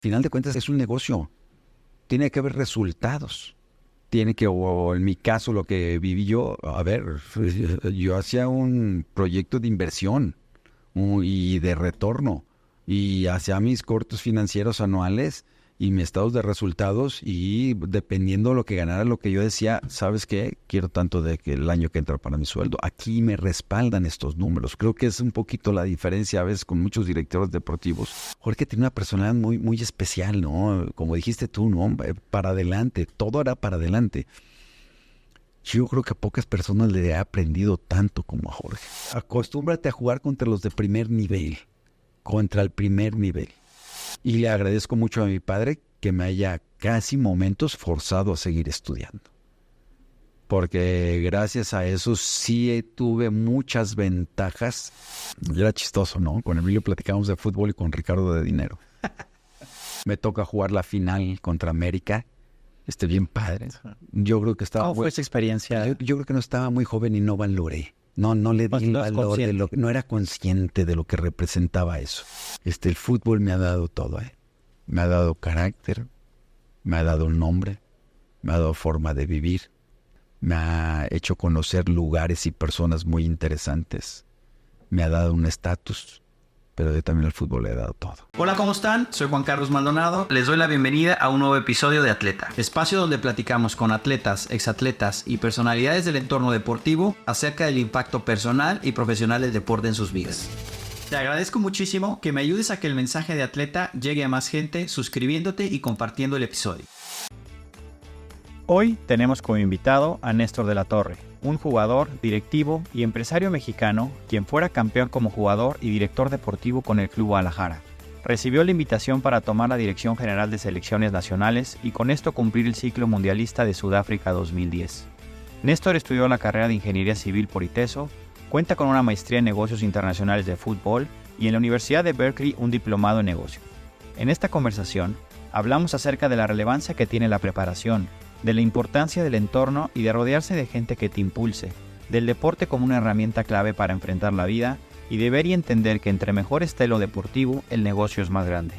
final de cuentas es un negocio. Tiene que haber resultados. O en mi caso, lo que viví yo, yo hacía un proyecto de inversión y de retorno, y hacía mis cortos financieros anuales y mis estados de resultados, y dependiendo de lo que ganara, lo que yo decía, ¿sabes qué? Quiero tanto de que el año que entra para mi sueldo. Aquí me respaldan estos números. Creo que es un poquito la diferencia a veces con muchos directores deportivos. Jorge tiene una personalidad muy, muy especial, ¿no? Como dijiste tú, ¿no? Para adelante, todo era para adelante. Yo creo que a pocas personas le he aprendido tanto como a Jorge. Acostúmbrate a jugar contra los de primer nivel, contra el primer nivel. Y le agradezco mucho a mi padre que me haya casi momentos forzado a seguir estudiando. Porque gracias a eso sí tuve muchas ventajas. Y era chistoso, ¿no? Con Emilio platicábamos de fútbol y con Ricardo de dinero. Me toca jugar la final contra América. Bien padre. Yo creo que estaba... ¿Cómo fue esa experiencia? Yo creo que no estaba muy joven y no valoré. No le di el valor de no era consciente de lo que representaba eso. El fútbol me ha dado todo, ¿eh? Me ha dado carácter, me ha dado un nombre, me ha dado forma de vivir, me ha hecho conocer lugares y personas muy interesantes, me ha dado un estatus, pero yo también al fútbol le he dado todo. Hola, ¿cómo están? Soy Juan Carlos Maldonado. Les doy la bienvenida a un nuevo episodio de Atleta, espacio donde platicamos con atletas, exatletas y personalidades del entorno deportivo acerca del impacto personal y profesional del deporte en sus vidas. Te agradezco muchísimo que me ayudes a que el mensaje de Atleta llegue a más gente suscribiéndote y compartiendo el episodio. Hoy tenemos como invitado a Néstor de la Torre, un jugador, directivo y empresario mexicano, quien fuera campeón como jugador y director deportivo con el Club Guadalajara. Recibió la invitación para tomar la dirección general de selecciones nacionales y con esto cumplir el ciclo mundialista de Sudáfrica 2010. Néstor estudió la carrera de Ingeniería Civil por ITESO, cuenta con una maestría en negocios internacionales de fútbol y en la Universidad de Berkeley un diplomado en negocio. En esta conversación hablamos acerca de la relevancia que tiene la preparación, de la importancia del entorno y de rodearse de gente que te impulse, del deporte como una herramienta clave para enfrentar la vida y de ver y entender que entre mejor esté lo deportivo, el negocio es más grande.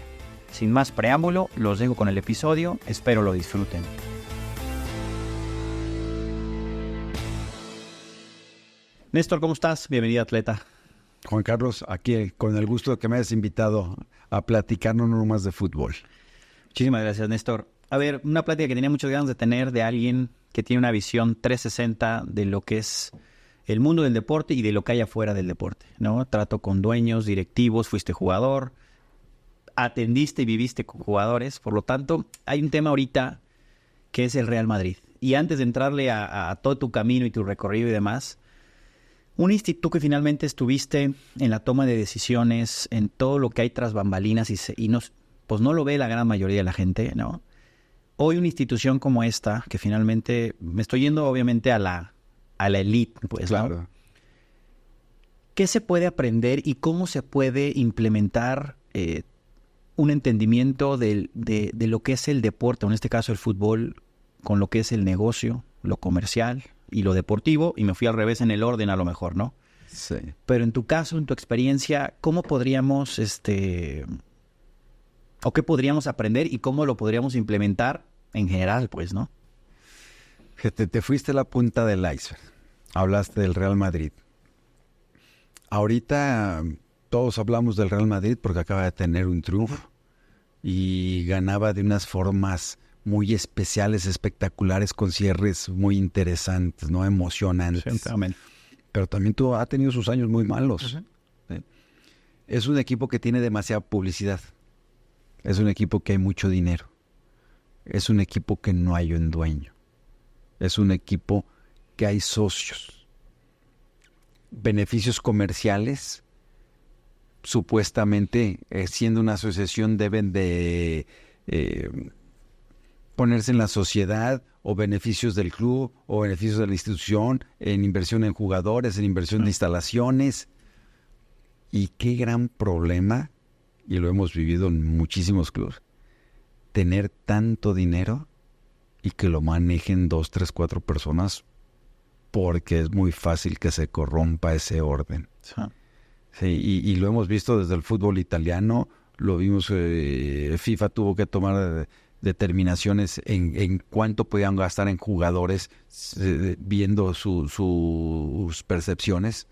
Sin más preámbulo, los dejo con el episodio, espero lo disfruten. Néstor, ¿cómo estás? Bienvenido, atleta. Juan Carlos, aquí con el gusto de que me hayas invitado a platicarnos no más de fútbol. Muchísimas gracias, Néstor. A ver, una plática que tenía muchas ganas de tener de alguien que tiene una visión 360 de lo que es el mundo del deporte y de lo que hay afuera del deporte, ¿no? Trato con dueños, directivos, fuiste jugador, atendiste y viviste con jugadores. Por lo tanto, hay un tema ahorita que es el Real Madrid. Y antes de entrarle a todo tu camino y tu recorrido y demás, tú que finalmente estuviste en la toma de decisiones, en todo lo que hay tras bambalinas pues no lo ve la gran mayoría de la gente, ¿no? Hoy una institución como esta, que finalmente me estoy yendo obviamente a la elite, pues, claro, ¿no? ¿Qué se puede aprender y cómo se puede implementar un entendimiento de lo que es el deporte, o en este caso el fútbol, con lo que es el negocio, lo comercial y lo deportivo? Y me fui al revés en el orden a lo mejor, ¿no? Sí. Pero en tu caso, en tu experiencia, ¿cómo podríamos, o qué podríamos aprender y cómo lo podríamos implementar en general, pues, ¿no? Te fuiste a la punta del iceberg. Hablaste del Real Madrid. Ahorita todos hablamos del Real Madrid porque acaba de tener un triunfo y ganaba de unas formas muy especiales, espectaculares, con cierres muy interesantes, ¿no? Emocionantes. Amén. Pero también ha tenido sus años muy malos. Uh-huh. ¿Sí? Es un equipo que tiene demasiada publicidad. Es un equipo que hay mucho dinero. Es un equipo que no hay un dueño. Es un equipo que hay socios. Beneficios comerciales, supuestamente, siendo una asociación, deben de ponerse en la sociedad, o beneficios del club, o beneficios de la institución, en inversión en jugadores, en inversión de instalaciones. Y qué gran problema, y lo hemos vivido en muchísimos clubes, tener tanto dinero y que lo manejen 2, 3, 4 personas, porque es muy fácil que se corrompa ese orden. Sí. Sí, y lo hemos visto desde el fútbol italiano, lo vimos, FIFA tuvo que tomar determinaciones en cuánto podían gastar en jugadores, viendo sus percepciones.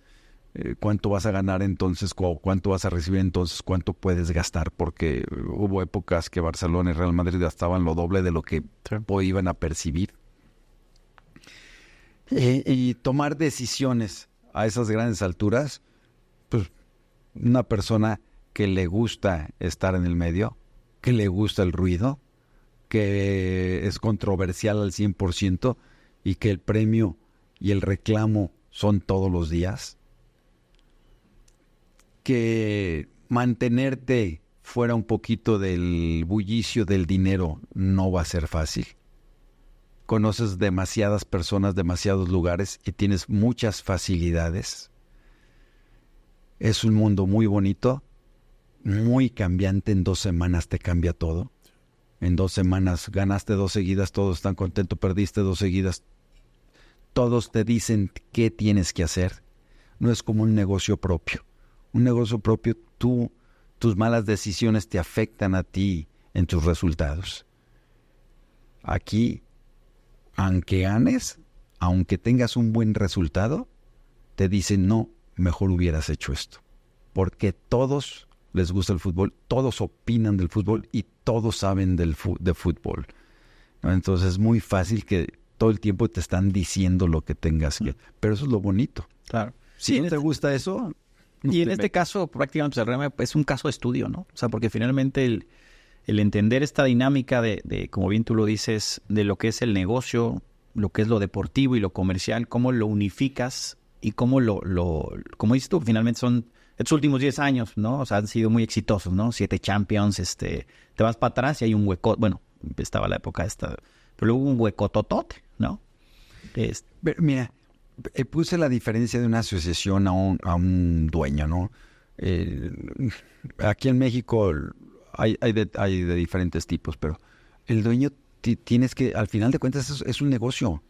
¿Cuánto vas a ganar entonces? ¿Cuánto vas a recibir entonces? ¿Cuánto puedes gastar? Porque hubo épocas que Barcelona y Real Madrid gastaban lo doble de lo que iban a percibir. Y tomar decisiones a esas grandes alturas, pues una persona que le gusta estar en el medio, que le gusta el ruido, que es controversial al 100% y que el premio y el reclamo son todos los días, que mantenerte fuera un poquito del bullicio del dinero no va a ser fácil. Conoces demasiadas personas, demasiados lugares y tienes muchas facilidades. Es un mundo muy bonito, muy cambiante. En 2 semanas te cambia todo. En 2 semanas ganaste 2 seguidas, todos están contentos, perdiste 2 seguidas. Todos te dicen qué tienes que hacer. No es como un negocio propio. Un negocio propio, tus malas decisiones te afectan a ti en tus resultados. Aquí, aunque ganes, aunque tengas un buen resultado, te dicen, no, mejor hubieras hecho esto. Porque todos les gusta el fútbol, todos opinan del fútbol y todos saben de fútbol, ¿no? Entonces es muy fácil que todo el tiempo te están diciendo lo que tengas que... Pero eso es lo bonito. Claro. Si no te gusta eso... Y en este caso, prácticamente, es un caso de estudio, ¿no? O sea, porque finalmente el entender esta dinámica de, como bien tú lo dices, de lo que es el negocio, lo que es lo deportivo y lo comercial, cómo lo unificas y cómo como dices tú, finalmente son estos últimos 10 años, ¿no? O sea, han sido muy exitosos, ¿no? 7 Champions, te vas para atrás y hay un hueco, bueno, estaba la época esta, pero luego hubo un hueco totote, ¿no? Pero mira, puse la diferencia de una asociación a un dueño, ¿no? Aquí en México hay de diferentes tipos, pero el dueño tienes que, al final de cuentas, es un negocio.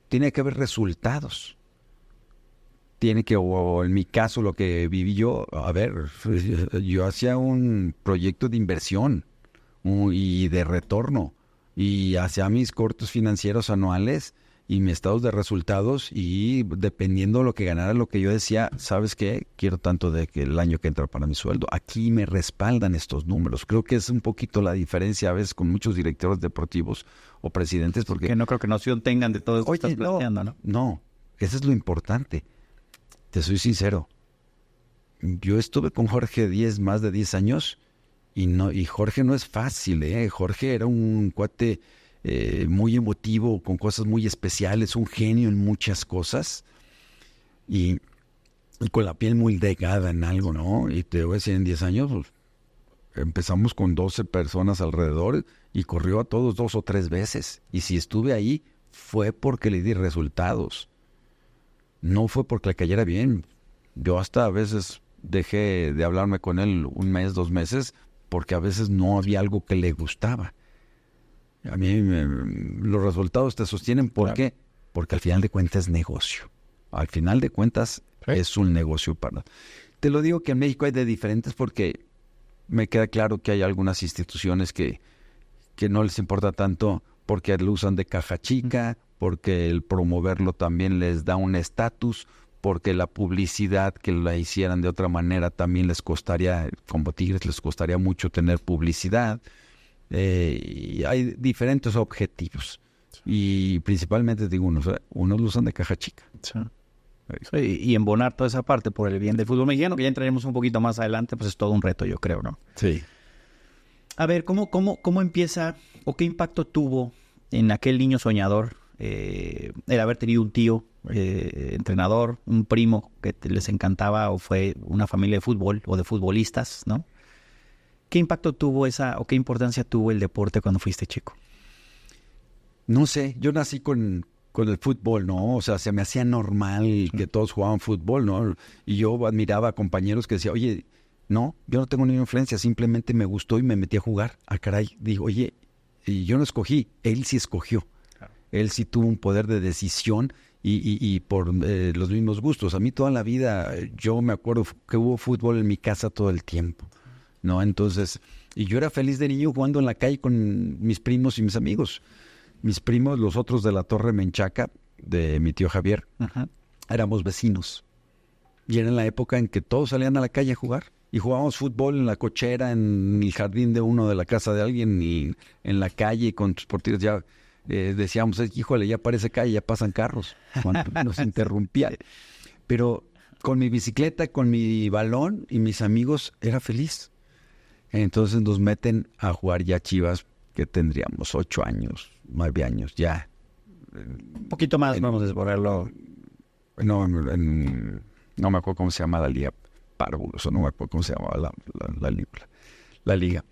Tiene que haber resultados. Tiene que, o en mi caso, lo que viví yo, a ver, yo hacía un proyecto de inversión y de retorno, y hacía mis cortos financieros anuales y mis estados de resultados, y dependiendo de lo que ganara, lo que yo decía, ¿sabes qué? Quiero tanto de que el año que entra para mi sueldo. Aquí me respaldan estos números. Creo que es un poquito la diferencia a veces con muchos directores deportivos o presidentes, porque... Que no creo que noción tengan de todo esto que estás planteando, ¿no? No, eso es lo importante. Te soy sincero. Yo estuve con Jorge más de 10 años, y Jorge no es fácil, ¿eh? Jorge era un cuate... muy emotivo, con cosas muy especiales, un genio en muchas cosas y con la piel muy delgada en algo, ¿no? Y te voy a decir, en 10 años pues, empezamos con 12 personas alrededor y corrió a todos 2 o 3 veces. Y si estuve ahí fue porque le di resultados, no fue porque le cayera bien. Yo hasta a veces dejé de hablarme con él 1 mes, 2 meses, porque a veces no había algo que le gustaba. A mí los resultados te sostienen. ¿Por qué? Porque al final de cuentas es negocio. Al final de cuentas es un negocio para... Te lo digo que en México hay de diferentes, porque me queda claro que hay algunas instituciones que no les importa tanto, porque lo usan de caja chica, porque el promoverlo también les da un estatus, porque la publicidad que la hicieran de otra manera también les costaría, como Tigres les costaría mucho tener publicidad. Y hay diferentes objetivos, y principalmente digo unos lo usan de caja chica. Sí. Y embonar toda esa parte por el bien del fútbol mexicano, que ya entraremos un poquito más adelante, pues es todo un reto, yo creo, ¿no? Sí. A ver, ¿cómo empieza o qué impacto tuvo en aquel niño soñador el haber tenido un tío entrenador, un primo que les encantaba, o fue una familia de fútbol o de futbolistas, ¿no? ¿Qué impacto tuvo o qué importancia tuvo el deporte cuando fuiste chico? No sé, yo nací con el fútbol, ¿no? O sea, se me hacía normal que todos jugaban fútbol, ¿no? Y yo admiraba a compañeros que decían, oye, no, yo no tengo ninguna influencia, simplemente me gustó y me metí a jugar. Ah, caray, digo, oye, y yo no escogí, él sí escogió. Claro. Él sí tuvo un poder de decisión y por los mismos gustos. A mí toda la vida, yo me acuerdo que hubo fútbol en mi casa todo el tiempo. ¿no? Entonces, y yo era feliz de niño jugando en la calle con mis primos y mis amigos. Mis primos, los otros de la Torre Menchaca, de mi tío Javier, Ajá. éramos vecinos. Y era en la época en que todos salían a la calle a jugar. Y jugábamos fútbol en la cochera, en el jardín de uno, de la casa de alguien, y en la calle con tus porteros. Ya decíamos, híjole, ya parece calle, ya pasan carros. Cuando nos interrumpían. Pero con mi bicicleta, con mi balón y mis amigos, era feliz. Entonces nos meten a jugar ya Chivas, que tendríamos 8 años, 9 años ya. Un poquito más, vamos a desborrarlo. No me acuerdo cómo se llama la liga. Párvulos, o no me acuerdo cómo se llamaba la liga.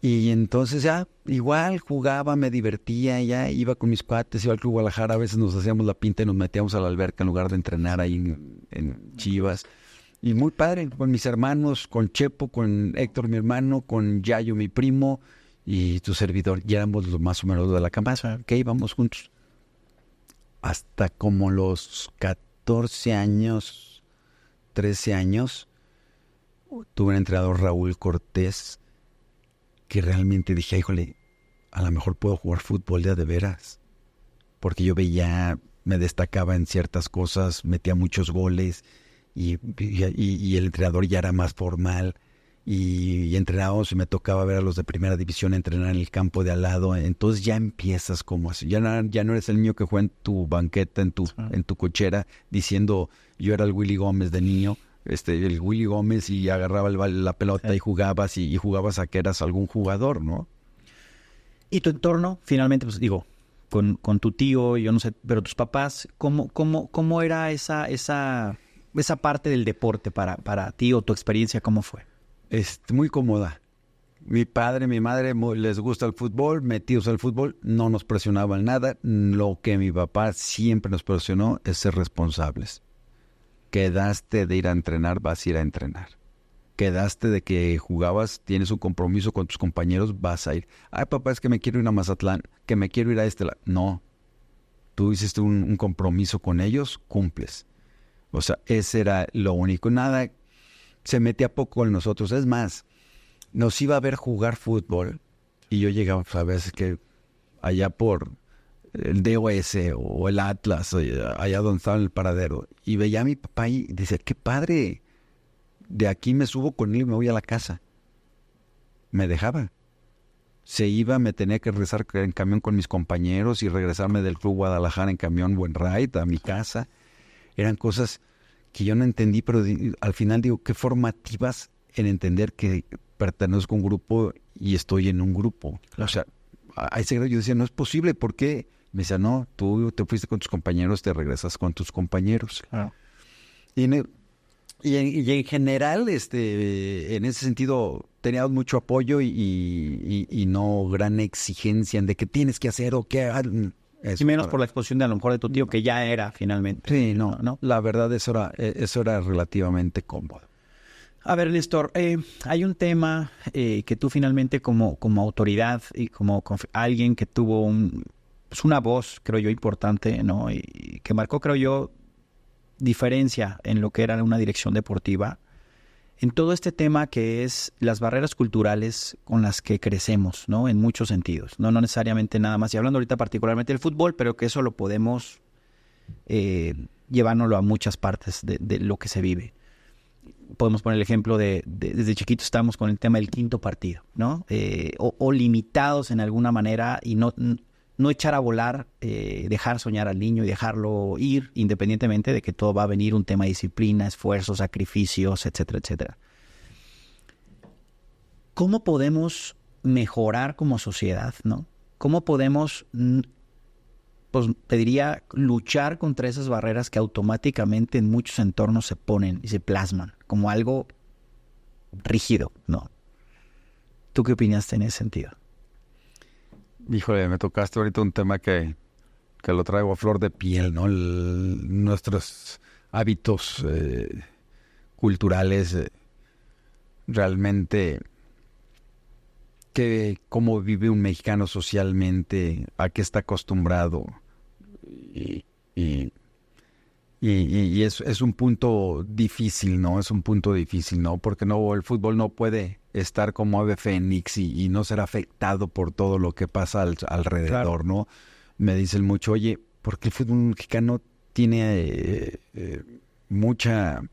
Y entonces ya, igual jugaba, me divertía, ya iba con mis cuates, iba al Club Guadalajara, a veces nos hacíamos la pinta y nos metíamos a la alberca en lugar de entrenar ahí en Chivas. Y muy padre, con mis hermanos, con Chepo, con Héctor, mi hermano, con Yayo, mi primo, y tu servidor. Ya éramos los más o menos de la camada, que íbamos juntos. Hasta como los 14 años, 13 años, tuve un entrenador, Raúl Cortés, que realmente dije, híjole, a lo mejor puedo jugar fútbol ya de veras. Porque yo veía, me destacaba en ciertas cosas, metía muchos goles, y el entrenador ya era más formal, y entrenábamos y me tocaba ver a los de primera división entrenar en el campo de al lado. Entonces ya empiezas como así, ya no eres el niño que juega en tu banqueta, en tu cochera, diciendo, yo era el Willy Gómez de niño, el Willy Gómez, y agarraba la pelota y jugabas, y jugabas a que eras algún jugador, ¿no? Y tu entorno, finalmente, pues digo, con tu tío, yo no sé, pero tus papás, ¿cómo era esa parte del deporte para ti, o tu experiencia, cómo fue? Muy cómoda. Mi padre, mi madre les gusta el fútbol, metidos al fútbol, no nos presionaban nada. Lo que mi papá siempre nos presionó es ser responsables. Quedaste de ir a entrenar, vas a ir a entrenar. Quedaste de que jugabas, tienes un compromiso con tus compañeros, vas a ir. Ay, papá, es que me quiero ir a Mazatlán, que me quiero ir a No, tú hiciste un compromiso con ellos, cumples. O sea, ese era lo único. Nada se metía poco en nosotros. Es más, nos iba a ver jugar fútbol y yo llegaba, pues, a veces que allá por el DOS o el Atlas, allá donde estaba en el paradero, y veía a mi papá y decía, qué padre, de aquí me subo con él y me voy a la casa. Me dejaba. Se iba, me tenía que regresar en camión con mis compañeros y regresarme del Club Guadalajara en camión Buen Ride a mi casa. Eran cosas que yo no entendí, pero al final digo, qué formativas en entender que pertenezco a un grupo y estoy en un grupo. Claro. O sea, a ese grado yo decía, no es posible, ¿por qué? Me decía, no, tú te fuiste con tus compañeros, te regresas con tus compañeros. Claro. Y en general, en ese sentido, teníamos mucho apoyo y no gran exigencia en de qué tienes que hacer o qué... Y menos por la exposición de a lo mejor de tu tío, que ya era finalmente. Sí, no. La verdad, eso era relativamente cómodo. A ver, Néstor, hay un tema que tú finalmente como autoridad y como alguien que tuvo una voz, creo yo, importante, ¿no? Y que marcó, creo yo, diferencia en lo que era una dirección deportiva, en todo este tema que es las barreras culturales con las que crecemos, ¿no? En muchos sentidos, no necesariamente nada más, y hablando ahorita particularmente del fútbol, pero que eso lo podemos llevárnoslo a muchas partes de lo que se vive. Podemos poner el ejemplo de desde chiquitos estamos con el tema del quinto partido, ¿no? O limitados en alguna manera y no echar a volar, dejar soñar al niño y dejarlo ir, independientemente de que todo va a venir un tema de disciplina, esfuerzos, sacrificios, etcétera, etcétera. ¿Cómo podemos mejorar como sociedad, ¿no? ¿Cómo podemos, pues te diría, luchar contra esas barreras que automáticamente en muchos entornos se ponen y se plasman como algo rígido, ¿no? ¿Tú qué opinaste en ese sentido? Híjole, me tocaste ahorita un tema que lo traigo a flor de piel, ¿no? Nuestros hábitos culturales, realmente, cómo vive un mexicano socialmente, a qué está acostumbrado y Y es un punto difícil, ¿no? Es un punto difícil, ¿no? Porque no, el fútbol no puede estar como ave fénix y no ser afectado por todo lo que pasa alrededor, claro, ¿no? Me dicen mucho, oye, ¿por qué el fútbol mexicano tiene mucha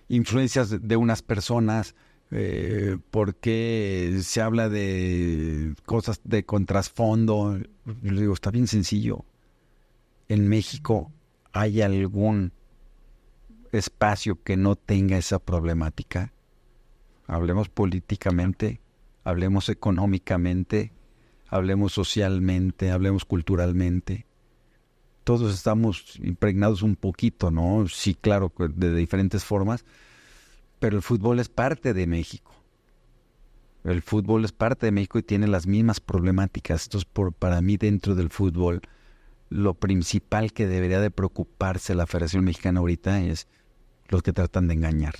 influencia de unas personas? ¿Por qué se habla de cosas de contrasfondo? Yo le digo, está bien sencillo. En México, ¿hay algún espacio que no tenga esa problemática? Hablemos políticamente, hablemos económicamente, hablemos socialmente, hablemos culturalmente. Todos estamos impregnados un poquito, ¿no? Sí, claro, de diferentes formas, pero el fútbol es parte de México. El fútbol es parte de México y tiene las mismas problemáticas. Entonces, para mí, dentro del fútbol, lo principal que debería de preocuparse la Federación Mexicana ahorita es los que tratan de engañar.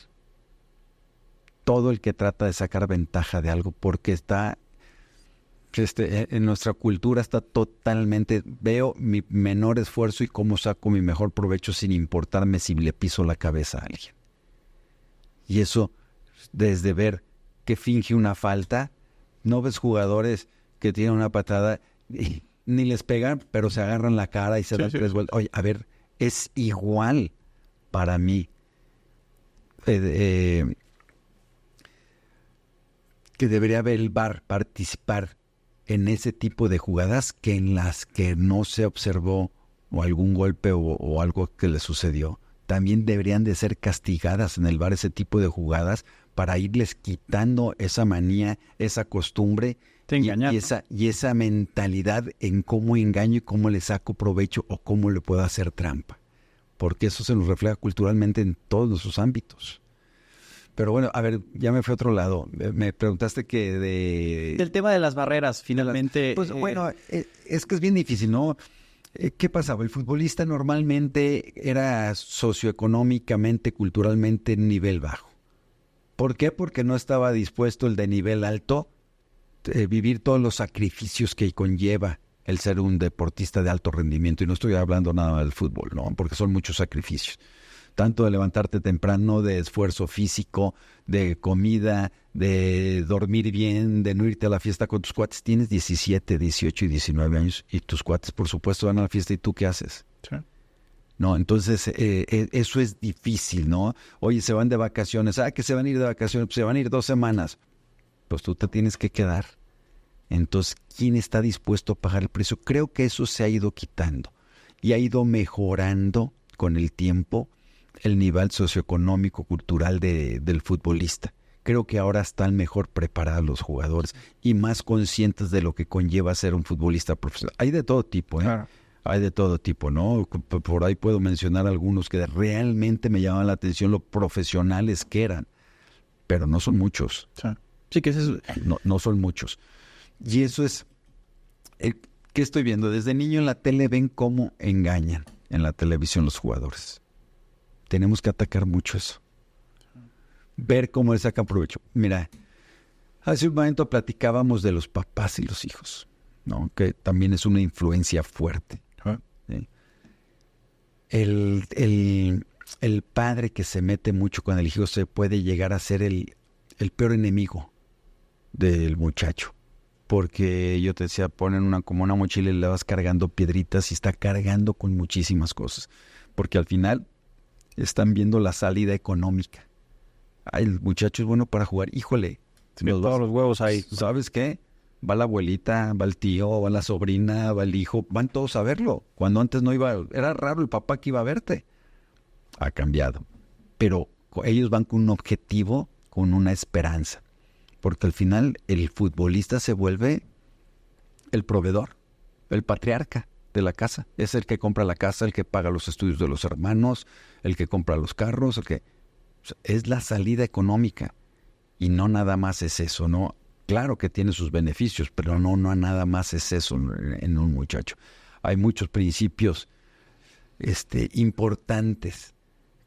Todo el que trata de sacar ventaja de algo, porque está en nuestra cultura está totalmente, veo mi menor esfuerzo y cómo saco mi mejor provecho sin importarme si le piso la cabeza a alguien. Y eso, desde ver que finge una falta, no ves jugadores que tienen una patada y ni les pegan, pero se agarran la cara y se dan tres vueltas. Oye, a ver, es igual para mí que debería haber el VAR participar en ese tipo de jugadas que en las que no se observó o algún golpe o algo que le sucedió. También deberían de ser castigadas en el VAR ese tipo de jugadas para irles quitando esa manía, esa costumbre y esa mentalidad en cómo engaño y cómo le saco provecho o cómo le puedo hacer trampa. Porque eso se nos refleja culturalmente en todos sus ámbitos. Pero bueno, a ver, ya me fui a otro lado. Me preguntaste que del tema de las barreras, finalmente. Pues bueno, es que es bien difícil, ¿no? ¿Qué pasaba? El futbolista normalmente era socioeconómicamente, culturalmente en nivel bajo. ¿Por qué? Porque no estaba dispuesto el de nivel alto vivir todos los sacrificios que conlleva el ser un deportista de alto rendimiento. Y no estoy hablando nada del fútbol, ¿no? Porque son muchos sacrificios. Tanto de levantarte temprano, de esfuerzo físico, de comida, de dormir bien, de no irte a la fiesta con tus cuates. Tienes 17, 18 y 19 años y tus cuates, por supuesto, van a la fiesta. ¿Y tú qué haces? Sí. No, entonces eso es difícil, ¿no? Oye, se van de vacaciones. Que se van a ir de vacaciones. Pues se van a ir 2 semanas. Pues tú te tienes que quedar. Entonces, ¿quién está dispuesto a pagar el precio? Creo que eso se ha ido quitando y ha ido mejorando con el tiempo el nivel socioeconómico, cultural del futbolista. Creo que ahora están mejor preparados los jugadores y más conscientes de lo que conlleva ser un futbolista profesional. Hay de todo tipo, ¿eh? Claro. Hay de todo tipo, ¿no? Por ahí puedo mencionar algunos que realmente me llaman la atención lo profesionales que eran, pero no son muchos. Sí, que es eso. No son muchos. Y eso es, ¿qué estoy viendo? Desde niño en la tele ven cómo engañan en la televisión los jugadores. Tenemos que atacar mucho eso. Ver cómo le sacan provecho. Mira, hace un momento platicábamos de los papás y los hijos, ¿no? Que también es una influencia fuerte. ¿Sí? El padre que se mete mucho con el hijo se puede llegar a ser el peor enemigo del muchacho. Porque yo te decía, ponen como una mochila y le vas cargando piedritas y está cargando con muchísimas cosas. Porque al final están viendo la salida económica. El muchacho es bueno para jugar. Híjole. Todos los huevos ahí. ¿Sabes qué? Va la abuelita, va el tío, va la sobrina, va el hijo. Van todos a verlo. Cuando antes no iba... Era raro el papá que iba a verte. Ha cambiado. Pero ellos van con un objetivo, con una esperanza. Porque al final el futbolista se vuelve el proveedor, el patriarca de la casa. Es el que compra la casa, el que paga los estudios de los hermanos, el que compra los carros, es la salida económica. Y no nada más es eso, ¿no? Claro que tiene sus beneficios, pero no nada más es eso en un muchacho. Hay muchos principios importantes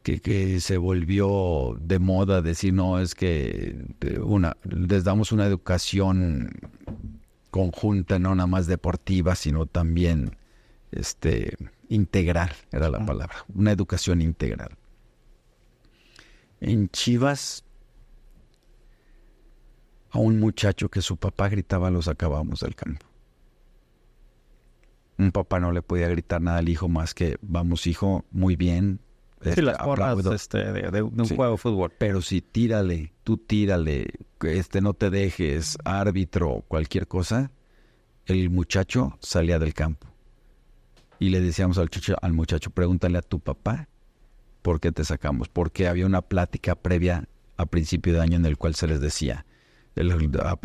que se volvió de moda decir, no, es que les damos una educación conjunta, no nada más deportiva, sino también integral, era la palabra, una educación integral. En Chivas, a un muchacho que su papá gritaba lo sacábamos del campo. Un papá no le podía gritar nada al hijo más que, vamos hijo, muy bien. Sí, las porras de un juego de fútbol. Pero si tú tírale, no te dejes, árbitro, cualquier cosa, el muchacho salía del campo. Y le decíamos al muchacho, pregúntale a tu papá por qué te sacamos. Porque había una plática previa a principio de año en el cual se les decía,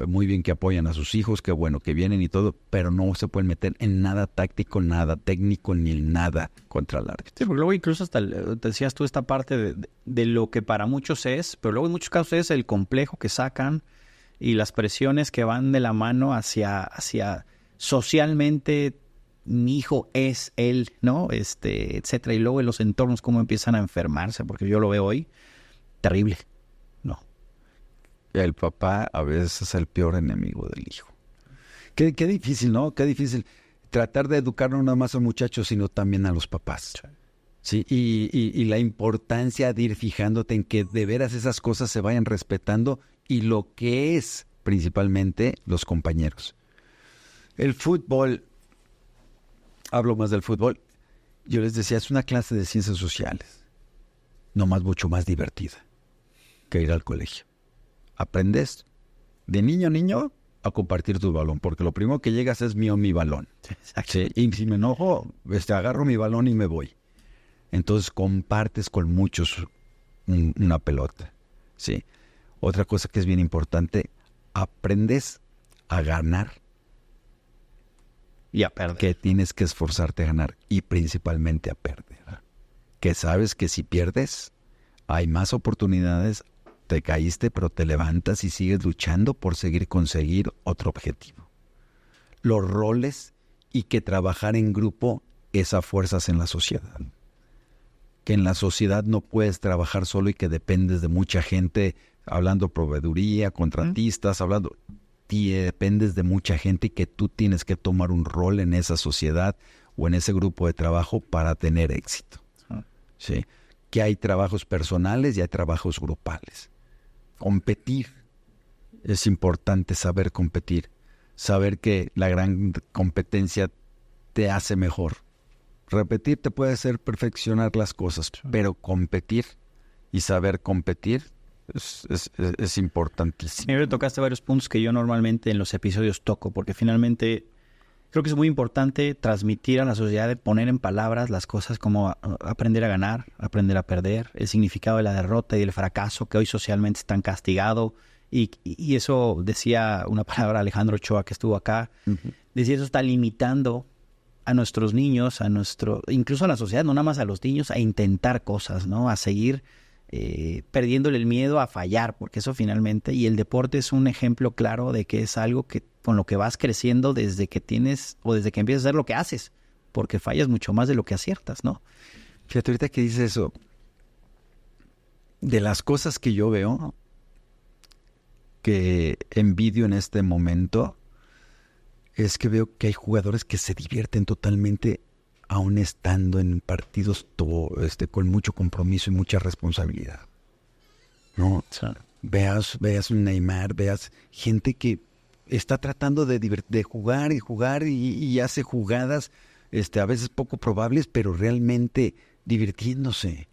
muy bien que apoyan a sus hijos, qué bueno que vienen y todo, pero no se pueden meter en nada táctico, nada técnico, ni en nada contra el árbitro. Sí, porque luego incluso hasta decías tú esta parte de lo que para muchos es, pero luego en muchos casos es el complejo que sacan y las presiones que van de la mano hacia socialmente mi hijo es él, ¿no? Etcétera. Y luego en los entornos cómo empiezan a enfermarse, porque yo lo veo hoy, terrible, ¿no? El papá a veces es el peor enemigo del hijo. Qué difícil, ¿no? Qué difícil tratar de educar no nada más a los muchachos, sino también a los papás. Sí, y la importancia de ir fijándote en que de veras esas cosas se vayan respetando y lo que es principalmente los compañeros. El fútbol, hablo más del fútbol, yo les decía, es una clase de ciencias sociales, nomás mucho más divertida que ir al colegio. Aprendes de niño a niño a compartir tu balón, porque lo primero que llegas es mi balón. Sí, y si me enojo, agarro mi balón y me voy. Entonces compartes con muchos una pelota. Sí. Otra cosa que es bien importante, aprendes a ganar y a perder. Que tienes que esforzarte a ganar y principalmente a perder. Que sabes que si pierdes, hay más oportunidades. Te caíste, pero te levantas y sigues luchando por conseguir otro objetivo. Los roles y que trabajar en grupo es a fuerzas en la sociedad. Que en la sociedad no puedes trabajar solo y que dependes de mucha gente, hablando proveeduría, contratistas, dependes de mucha gente y que tú tienes que tomar un rol en esa sociedad o en ese grupo de trabajo para tener éxito. ¿Sí? Que hay trabajos personales y hay trabajos grupales. Competir. Es importante saber competir. Saber que la gran competencia te hace mejor. Repetir te puede hacer perfeccionar las cosas, pero competir y saber competir es importantísimo. Me tocaste varios puntos que yo normalmente en los episodios toco, porque finalmente creo que es muy importante transmitir a la sociedad, de poner en palabras las cosas como aprender a ganar, aprender a perder, el significado de la derrota y del fracaso que hoy socialmente es tan castigado. Y eso decía una palabra Alejandro Ochoa que estuvo acá. Decía, eso está limitando a nuestros niños, incluso a la sociedad, no nada más a los niños, a intentar cosas, ¿no? A seguir perdiéndole el miedo a fallar, porque eso finalmente, y el deporte es un ejemplo claro de que es algo que con lo que vas creciendo desde que tienes o desde que empiezas a hacer lo que haces, porque fallas mucho más de lo que aciertas, ¿no? Fíjate, ahorita que dices eso, de las cosas que yo veo, que envidio en este momento, es que veo que hay jugadores que se divierten totalmente aún estando en partidos con mucho compromiso y mucha responsabilidad. ¿No? Sí. Veas un Neymar, veas gente que está tratando de jugar y hace jugadas a veces poco probables, pero realmente divirtiéndose.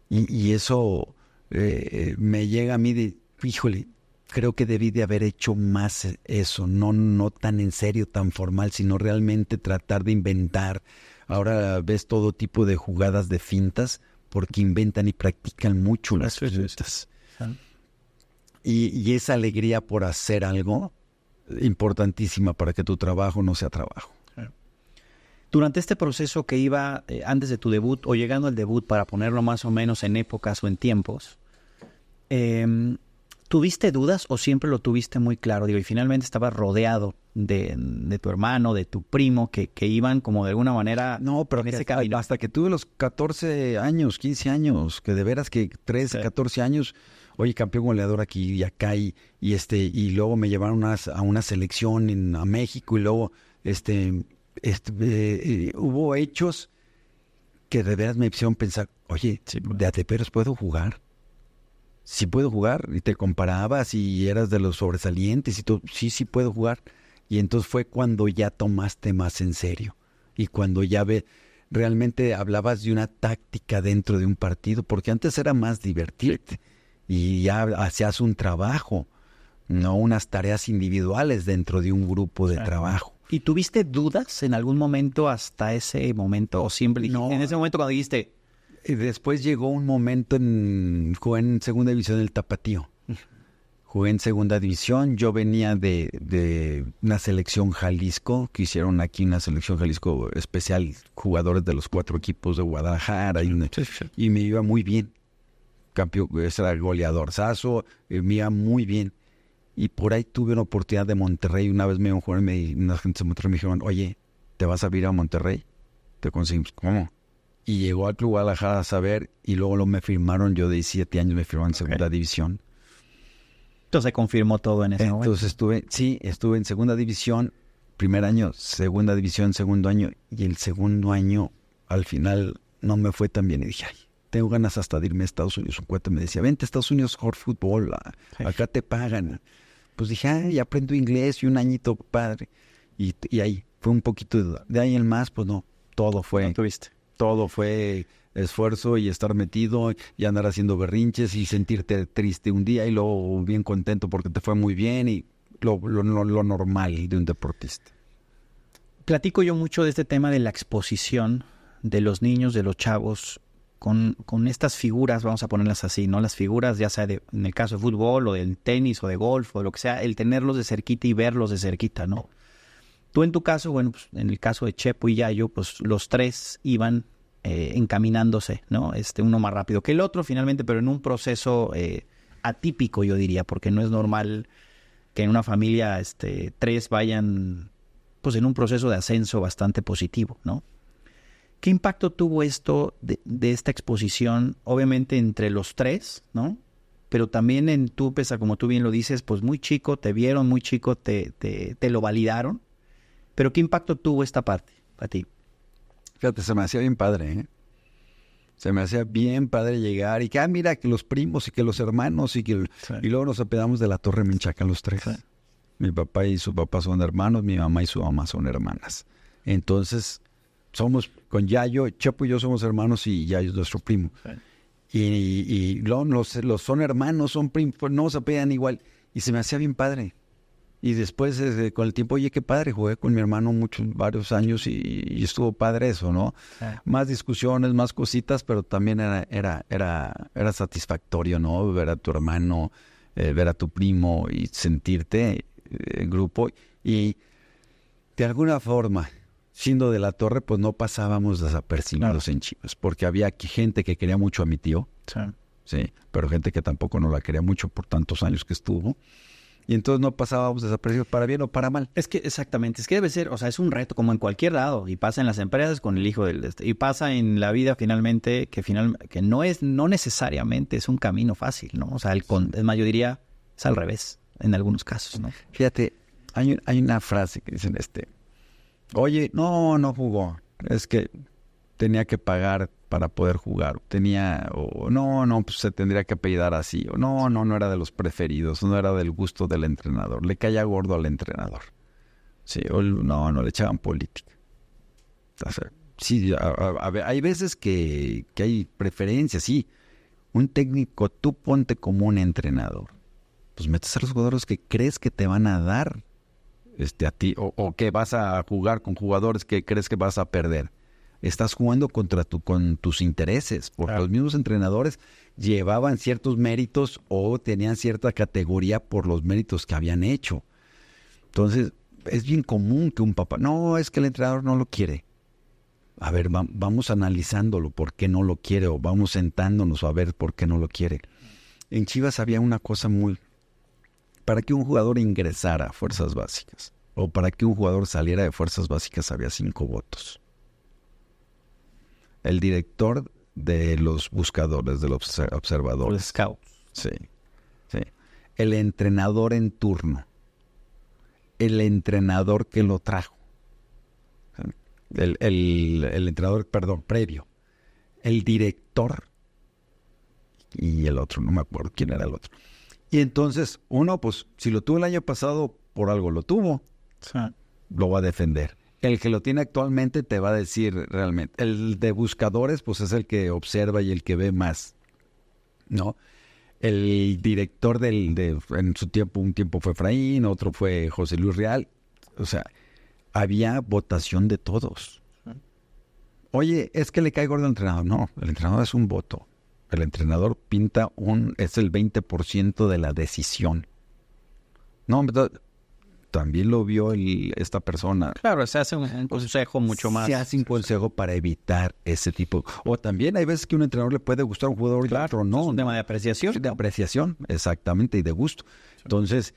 Sí. Y eso me llega a mí de, híjole, creo que debí de haber hecho más eso, no tan en serio, tan formal, sino realmente tratar de inventar. Ahora ves todo tipo de jugadas de fintas porque inventan y practican mucho las fintas. Y esa alegría por hacer algo importantísima para que tu trabajo no sea trabajo. Durante este proceso que iba antes de tu debut o llegando al debut, para ponerlo más o menos en épocas o en tiempos, ¿tuviste dudas o siempre lo tuviste muy claro? Digo, y finalmente estabas rodeado de tu hermano, de tu primo, que iban como de alguna manera... No, pero en ese camino. Hasta que tuve los 14 años, 15 años, que de veras que 13, sí. 14 años, oye, campeón goleador aquí y acá, y luego me llevaron a una selección a México, y luego hubo hechos que de veras me hicieron pensar, oye, Sí, ¿de ateperos puedo jugar? Sí puedo jugar. Y te comparabas y eras de los sobresalientes y todo. Sí puedo jugar. Y entonces fue cuando ya tomaste más en serio. Y cuando ya realmente hablabas de una táctica dentro de un partido. Porque antes era más divertirte. Y ya hacías un trabajo, no unas tareas individuales dentro de un grupo de trabajo. ¿Y tuviste dudas en algún momento hasta ese momento? ¿O siempre No. en ese momento cuando dijiste... Y después llegó un momento jugué en segunda división del Tapatío. Jugué en segunda división. Yo venía de una selección Jalisco, que hicieron aquí una selección Jalisco especial, jugadores de los 4 equipos de Guadalajara, y me iba muy bien. Campeón, ese era goleadorzazo, me iba muy bien. Y por ahí tuve una oportunidad de Monterrey. Una vez me iban a jugar, unas gentes de Monterrey me dijeron, oye, ¿te vas a ir a Monterrey? Te conseguimos. ¿Cómo? Y llegó al Club Guadalajara a saber, y luego me firmaron, yo de 17 años me firmaron en segunda división. Entonces se confirmó todo en ese momento. Entonces estuve en segunda división, primer año, segunda división, segundo año, y el segundo año, al final, no me fue tan bien. Y dije, ay, tengo ganas hasta de irme a Estados Unidos. Un cuate me decía, vente a Estados Unidos a jugar fútbol, acá te pagan. Pues dije, ay, aprendo inglés y un añito padre. Y ahí fue un poquito de duda. De ahí en más, pues no, todo fue... ¿No tuviste? Todo fue esfuerzo y estar metido y andar haciendo berrinches y sentirte triste un día y luego bien contento porque te fue muy bien y lo normal de un deportista. Platico yo mucho de este tema de la exposición de los niños, de los chavos, con estas figuras, vamos a ponerlas así, ¿no? Las figuras, ya sea en el caso de fútbol o del tenis o de golf o de lo que sea, el tenerlos de cerquita y verlos de cerquita, ¿no? Tú en tu caso, bueno, pues en el caso de Chepo y Yayo, pues los 3 iban encaminándose, ¿no? Uno más rápido que el otro finalmente, pero en un proceso atípico, yo diría, porque no es normal que en una familia 3 vayan pues en un proceso de ascenso bastante positivo, ¿no? ¿Qué impacto tuvo esto de esta exposición, obviamente entre los 3, ¿no? Pero también en tú, pesa, como tú bien lo dices, pues muy chico, te vieron muy chico, te lo validaron. Pero ¿qué impacto tuvo esta parte para ti? Fíjate, se me hacía bien padre, ¿eh? Se me hacía bien padre llegar y que, mira, que los primos y que los hermanos y luego nos apedamos de la Torre Menchaca los 3. Sí. Mi papá y su papá son hermanos, mi mamá y su mamá son hermanas. Entonces, somos con Yayo, Chepo y yo somos hermanos y Yayo es nuestro primo. Sí. Y luego los son hermanos, son primos, no se apedan igual. Y se me hacía bien padre. Y después, con el tiempo, oye, qué padre, jugué con mi hermano varios años y estuvo padre eso, ¿no? Más discusiones, más cositas, pero también era satisfactorio, ¿no? Ver a tu hermano, ver a tu primo y sentirte en grupo. Y de alguna forma, siendo de la Torre, pues no pasábamos desapercibidos en Chivas, porque había gente que quería mucho a mi tío, sí, pero gente que tampoco no la quería mucho por tantos años que estuvo. Y entonces no pasábamos desapercibidos para bien o para mal. Es que exactamente, es que debe ser, o sea, es un reto como en cualquier lado, y pasa en las empresas con el hijo y pasa en la vida finalmente, que no necesariamente es un camino fácil, ¿no? O sea, es más, yo diría, es al revés, en algunos casos, ¿no? Fíjate, hay una frase que dicen oye, no jugó, es que tenía que pagar para poder jugar, pues se tendría que apellidar así, o no era de los preferidos, no era del gusto del entrenador, le caía gordo al entrenador, sí, o no le echaban política. O sea, sí, a ver, hay veces que hay preferencias, sí, un técnico, tú ponte como un entrenador, pues metes a los jugadores que crees que te van a dar a ti, o que vas a jugar con jugadores que crees que vas a perder. Estás jugando con tus intereses, porque los mismos entrenadores llevaban ciertos méritos o tenían cierta categoría por los méritos que habían hecho. Entonces, es bien común que un papá, no, es que el entrenador no lo quiere. A ver, vamos analizándolo, por qué no lo quiere, o vamos sentándonos a ver por qué no lo quiere. En Chivas había una cosa para que un jugador ingresara a Fuerzas Básicas, o para que un jugador saliera de Fuerzas Básicas, había 5 votos. El director de los buscadores, de los observadores. Los scouts. Sí. El entrenador en turno. El entrenador que lo trajo. El entrenador, perdón, previo. El director y el otro, no me acuerdo quién era el otro. Y entonces, uno, pues, si lo tuvo el año pasado, por algo lo tuvo, Sí. lo va a defender. El que lo tiene actualmente te va a decir realmente. El de buscadores, pues, es el que observa y el que ve más, ¿no? El director en su tiempo, un tiempo fue Efraín, otro fue José Luis Real. O sea, había votación de todos. Oye, es que le cae gordo al entrenador. No, el entrenador es un voto. El entrenador es el 20% de la decisión. No, también lo vio esta persona. Claro, se hace un consejo mucho más. Se hace un consejo para evitar ese tipo. O también hay veces que a un entrenador le puede gustar un jugador y otro no. Es un tema de apreciación. De apreciación, exactamente, y de gusto. Sí. Entonces,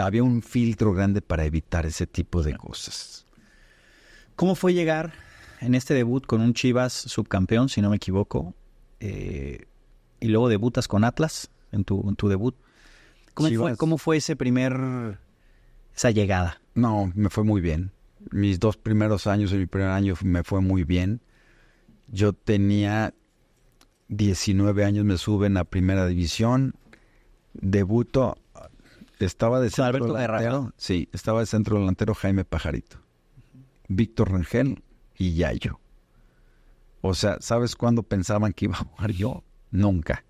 había un filtro grande para evitar ese tipo de cosas. ¿Cómo fue llegar en este debut con un Chivas subcampeón, si no me equivoco? Y luego debutas con Atlas en tu debut. ¿Cómo fue esa llegada? No, me fue muy bien. Mis 2 primeros años, en mi primer año me fue muy bien. Yo tenía 19 años, me suben a primera división. Debuto, estaba de centro delantero. Sí, estaba de centro delantero Jaime Pajarito, Víctor Rangel y Yayo. O sea, ¿sabes cuándo pensaban que iba a jugar yo? Nunca.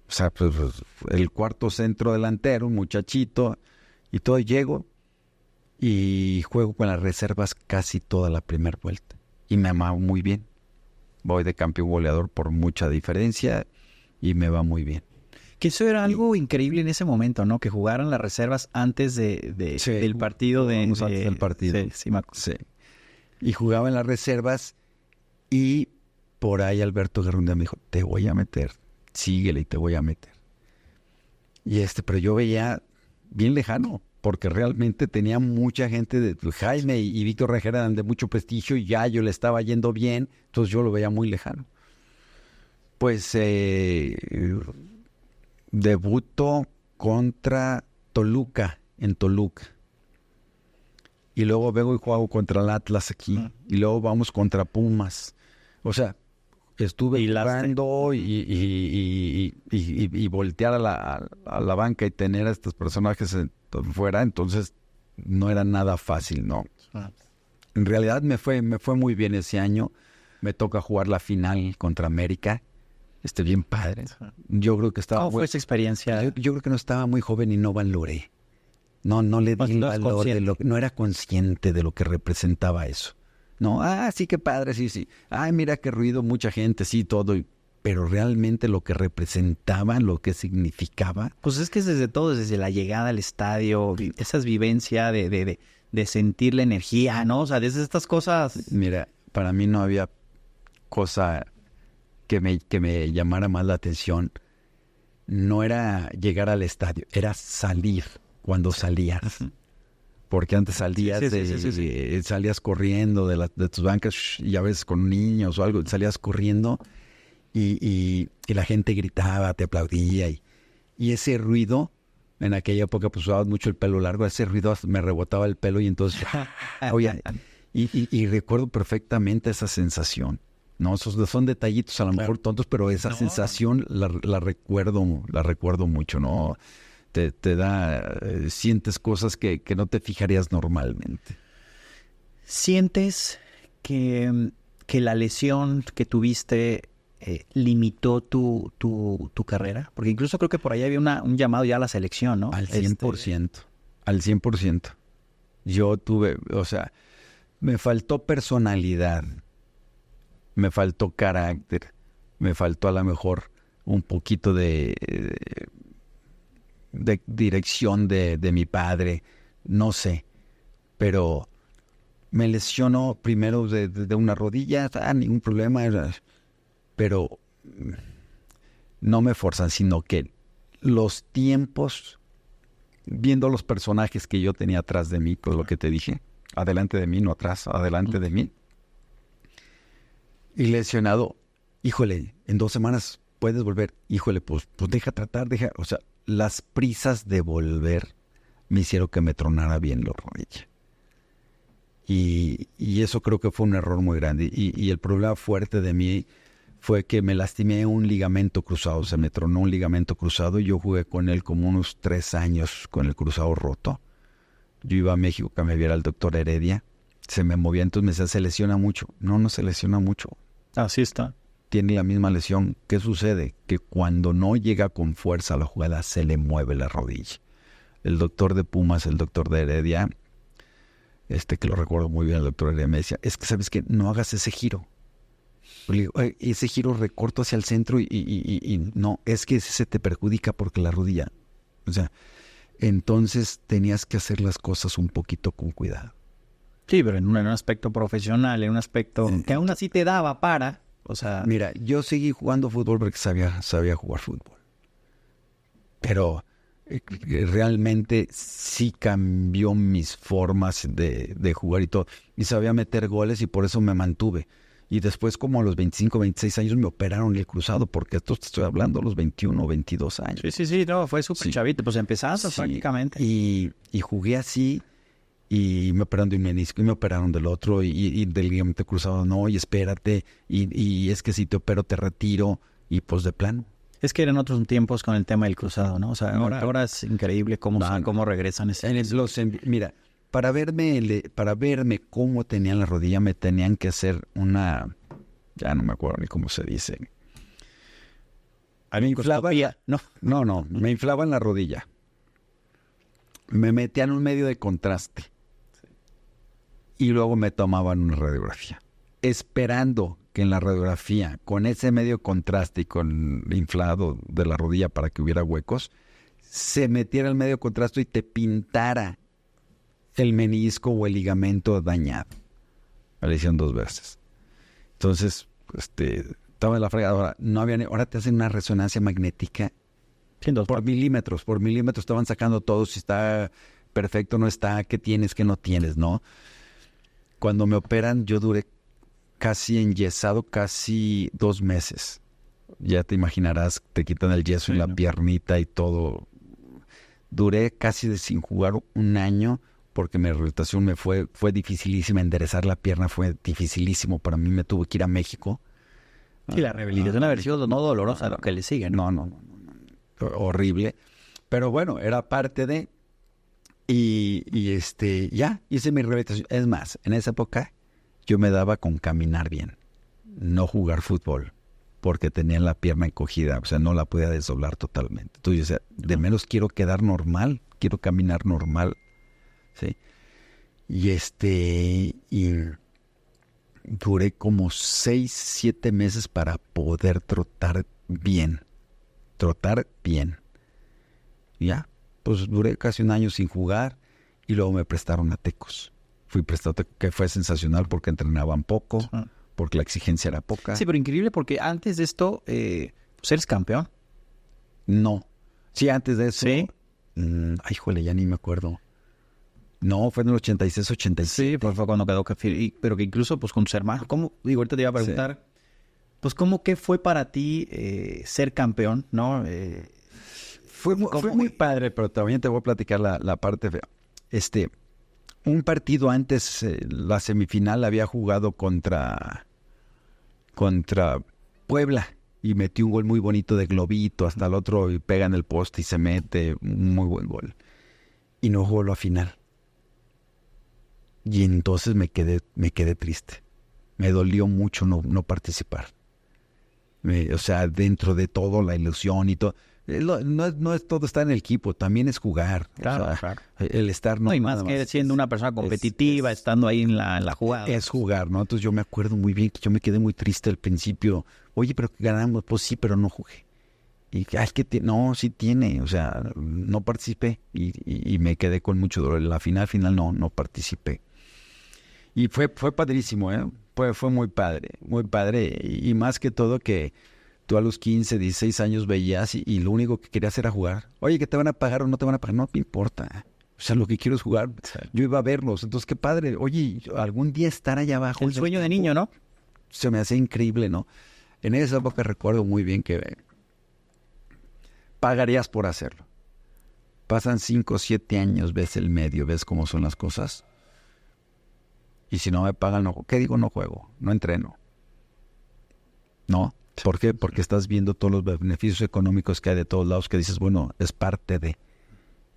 O sea, pues el cuarto centro delantero, un muchachito, y todo, llego y juego con las reservas casi toda la primera vuelta. Y me va muy bien. Voy de campeón goleador por mucha diferencia y me va muy bien. Que eso era algo increíble en ese momento, ¿no? Que jugaran las reservas antes del partido. Antes del partido. Sí, me acuerdo. Sí. Y jugaba en las reservas y por ahí Alberto Garrunda me dijo, te voy a meter, síguele y te voy a meter. Pero yo veía bien lejano, porque realmente tenía mucha gente, Jaime y Víctor Rangel eran de mucho prestigio y ya yo le estaba yendo bien, entonces yo lo veía muy lejano. Pues debuto contra Toluca, en Toluca. Y luego vengo y juego contra el Atlas aquí. Y luego vamos contra Pumas. O sea, estuve jugando y voltear a la banca y tener a estos personajes fuera. Entonces, no era nada fácil, ¿no? En realidad me fue muy bien ese año. Me toca jugar la final contra América. Bien padre. Yo creo que estaba... ¿Cómo fue esa experiencia? Yo creo que no estaba muy joven y no valoré. No le di el valor no era consciente de lo que representaba eso. No, sí, qué padre, sí. Ay, mira qué ruido, mucha gente, sí, todo. Pero realmente lo que representaba, lo que significaba. Pues es que es desde la llegada al estadio, esas vivencias de sentir la energía, ¿no? O sea, desde estas cosas. Mira, para mí no había cosa que me llamara más la atención. No era llegar al estadio, era salir. Cuando salías, porque antes salías salías corriendo de tus bancas y a veces con niños o algo, salías corriendo y la gente gritaba, te aplaudía y ese ruido, en aquella época pues usabas mucho el pelo largo, ese ruido me rebotaba el pelo y entonces, oye, y recuerdo perfectamente esa sensación. No, esos son detallitos a lo mejor tontos, pero esa sensación la recuerdo mucho, ¿no? Te da, sientes cosas que no te fijarías normalmente. ¿Sientes que la lesión que tuviste limitó tu carrera? Porque incluso creo que por ahí había un llamado ya a la selección, ¿no? Al 100%. Al 100%. Yo tuve, o sea, me faltó personalidad, me faltó carácter, me faltó a lo mejor un poquito de dirección de mi padre, no sé, pero me lesionó primero de una rodilla, ningún problema, pero no me forzan, sino que los tiempos, viendo los personajes que yo tenía atrás de mí, con lo que te dije, adelante de mí, no atrás, adelante de mí, y lesionado, híjole, en 2 semanas puedes volver, híjole, pues o sea, las prisas de volver me hicieron que me tronara bien la rodilla. Y eso creo que fue un error muy grande. Y el problema fuerte de mí fue que me lastimé un ligamento cruzado, se me tronó un ligamento cruzado y yo jugué con él como unos 3 años con el cruzado roto. Yo iba a México que me viera el doctor Heredia, se me movía, entonces me decía, se lesiona mucho. No se lesiona mucho. Así está. Tiene la misma lesión. ¿Qué sucede? Que cuando no llega con fuerza a la jugada, se le mueve la rodilla. El doctor de Pumas, el doctor de Heredia, que lo recuerdo muy bien, el doctor Heredia me decía, es que sabes que no hagas ese giro. Le digo, ese giro recorto hacia el centro y no, es que ese se te perjudica porque la rodilla. O sea, entonces tenías que hacer las cosas un poquito con cuidado. Sí, pero en un aspecto profesional, en un aspecto que aún así te daba para, o sea... Mira, yo seguí jugando fútbol porque sabía jugar fútbol. Pero realmente sí cambió mis formas de jugar y todo. Y sabía meter goles y por eso me mantuve. Y después, como a los 25, 26 años, me operaron el cruzado, porque esto te estoy hablando a los 21 o 22 años. Sí, no, fue súper chavito. Pues empezaste prácticamente. Y jugué así, y me operaron de un menisco, y me operaron del otro, y del ligamento cruzado no, y espérate, y es que si te opero te retiro, y pues de plano. Es que eran otros tiempos con el tema del cruzado, ¿no? O sea, ahora es increíble cómo regresan. Mira, para verme cómo tenían la rodilla, me tenían que hacer ya no me acuerdo ni cómo se dice. Me inflaba, no, me inflaban la rodilla. Me metían un medio de contraste. Y luego me tomaban una radiografía. Esperando que en la radiografía, con ese medio contraste y con el inflado de la rodilla para que hubiera huecos, se metiera el medio contraste y te pintara el menisco o el ligamento dañado. Me lo hicieron 2 veces. Entonces, estaba en la fregadora. Ahora te hacen una resonancia magnética por milímetros. Por milímetros estaban sacando todo, si está perfecto, no está, qué tienes, qué no tienes, ¿no? Cuando me operan, yo duré casi enyesado, casi 2 meses. Ya te imaginarás, te quitan el yeso en la piernita y todo. Duré casi sin jugar 1 año, porque mi rehabilitación fue dificilísima. Enderezar la pierna fue dificilísimo. Para mí me tuve que ir a México. Sí, la rehabilitación haber sido no dolorosa, lo que le sigue, ¿no? No. Horrible. Pero bueno, era parte de... Y ya hice mi rehabilitación. Es más, en esa época yo me daba con caminar bien, no jugar fútbol, porque tenía la pierna encogida, o sea, no la podía desdoblar totalmente. Entonces, o sea, de menos quiero quedar normal, quiero caminar normal, ¿sí? Y duré como 6, 7 meses para poder trotar bien. Ya, pues duré casi 1 año sin jugar y luego me prestaron a Tecos. Fui prestado a Tecos, que fue sensacional porque entrenaban poco, porque la exigencia era poca. Sí, pero increíble porque antes de esto, pues eres campeón. No. Sí, antes de eso. Sí. Ay, jole, ya ni me acuerdo. No, fue en el 86, 87. Sí, pues fue cuando quedó pero que incluso pues con tus hermanos. ¿Cómo? Digo, ahorita te iba a preguntar. Sí. Pues, ¿qué fue para ti ser campeón, no? Fue muy padre, pero también te voy a platicar la parte fea. Un partido antes, la semifinal, había jugado contra Puebla y metió un gol muy bonito de globito, hasta el otro y pega en el poste y se mete, un muy buen gol. Y no jugó la final. Y entonces me quedé triste. Me dolió mucho no participar. O sea, dentro de todo, la ilusión y todo. No es todo estar en el equipo, también es jugar. Claro, o sea, claro. El estar no y más que siendo una persona competitiva, estando ahí en la jugada. Es jugar, ¿no? Entonces yo me acuerdo muy bien que yo me quedé muy triste al principio. Oye, pero que ganamos, pues sí, pero no jugué. Y no, sí tiene, o sea, no participé y me quedé con mucho dolor. La final no participé. Y fue padrísimo, ¿eh? Fue muy padre. Y más que todo que tú a los 15, 16 años veías y lo único que querías era jugar. Oye, ¿que te van a pagar o no te van a pagar? No me importa. O sea, lo que quiero es jugar. Sí. Yo iba a verlos. Entonces, qué padre. Oye, algún día estar allá abajo. El sueño de niño, ¿no? Se me hace increíble, ¿no? En esa época recuerdo muy bien que pagarías por hacerlo. Pasan 5 o 7 años, ves el medio, ves cómo son las cosas. Y si no me pagan, no, ¿qué digo? No juego, no entreno. ¿No? ¿Por qué? Porque estás viendo todos los beneficios económicos que hay de todos lados que dices, bueno, es parte de.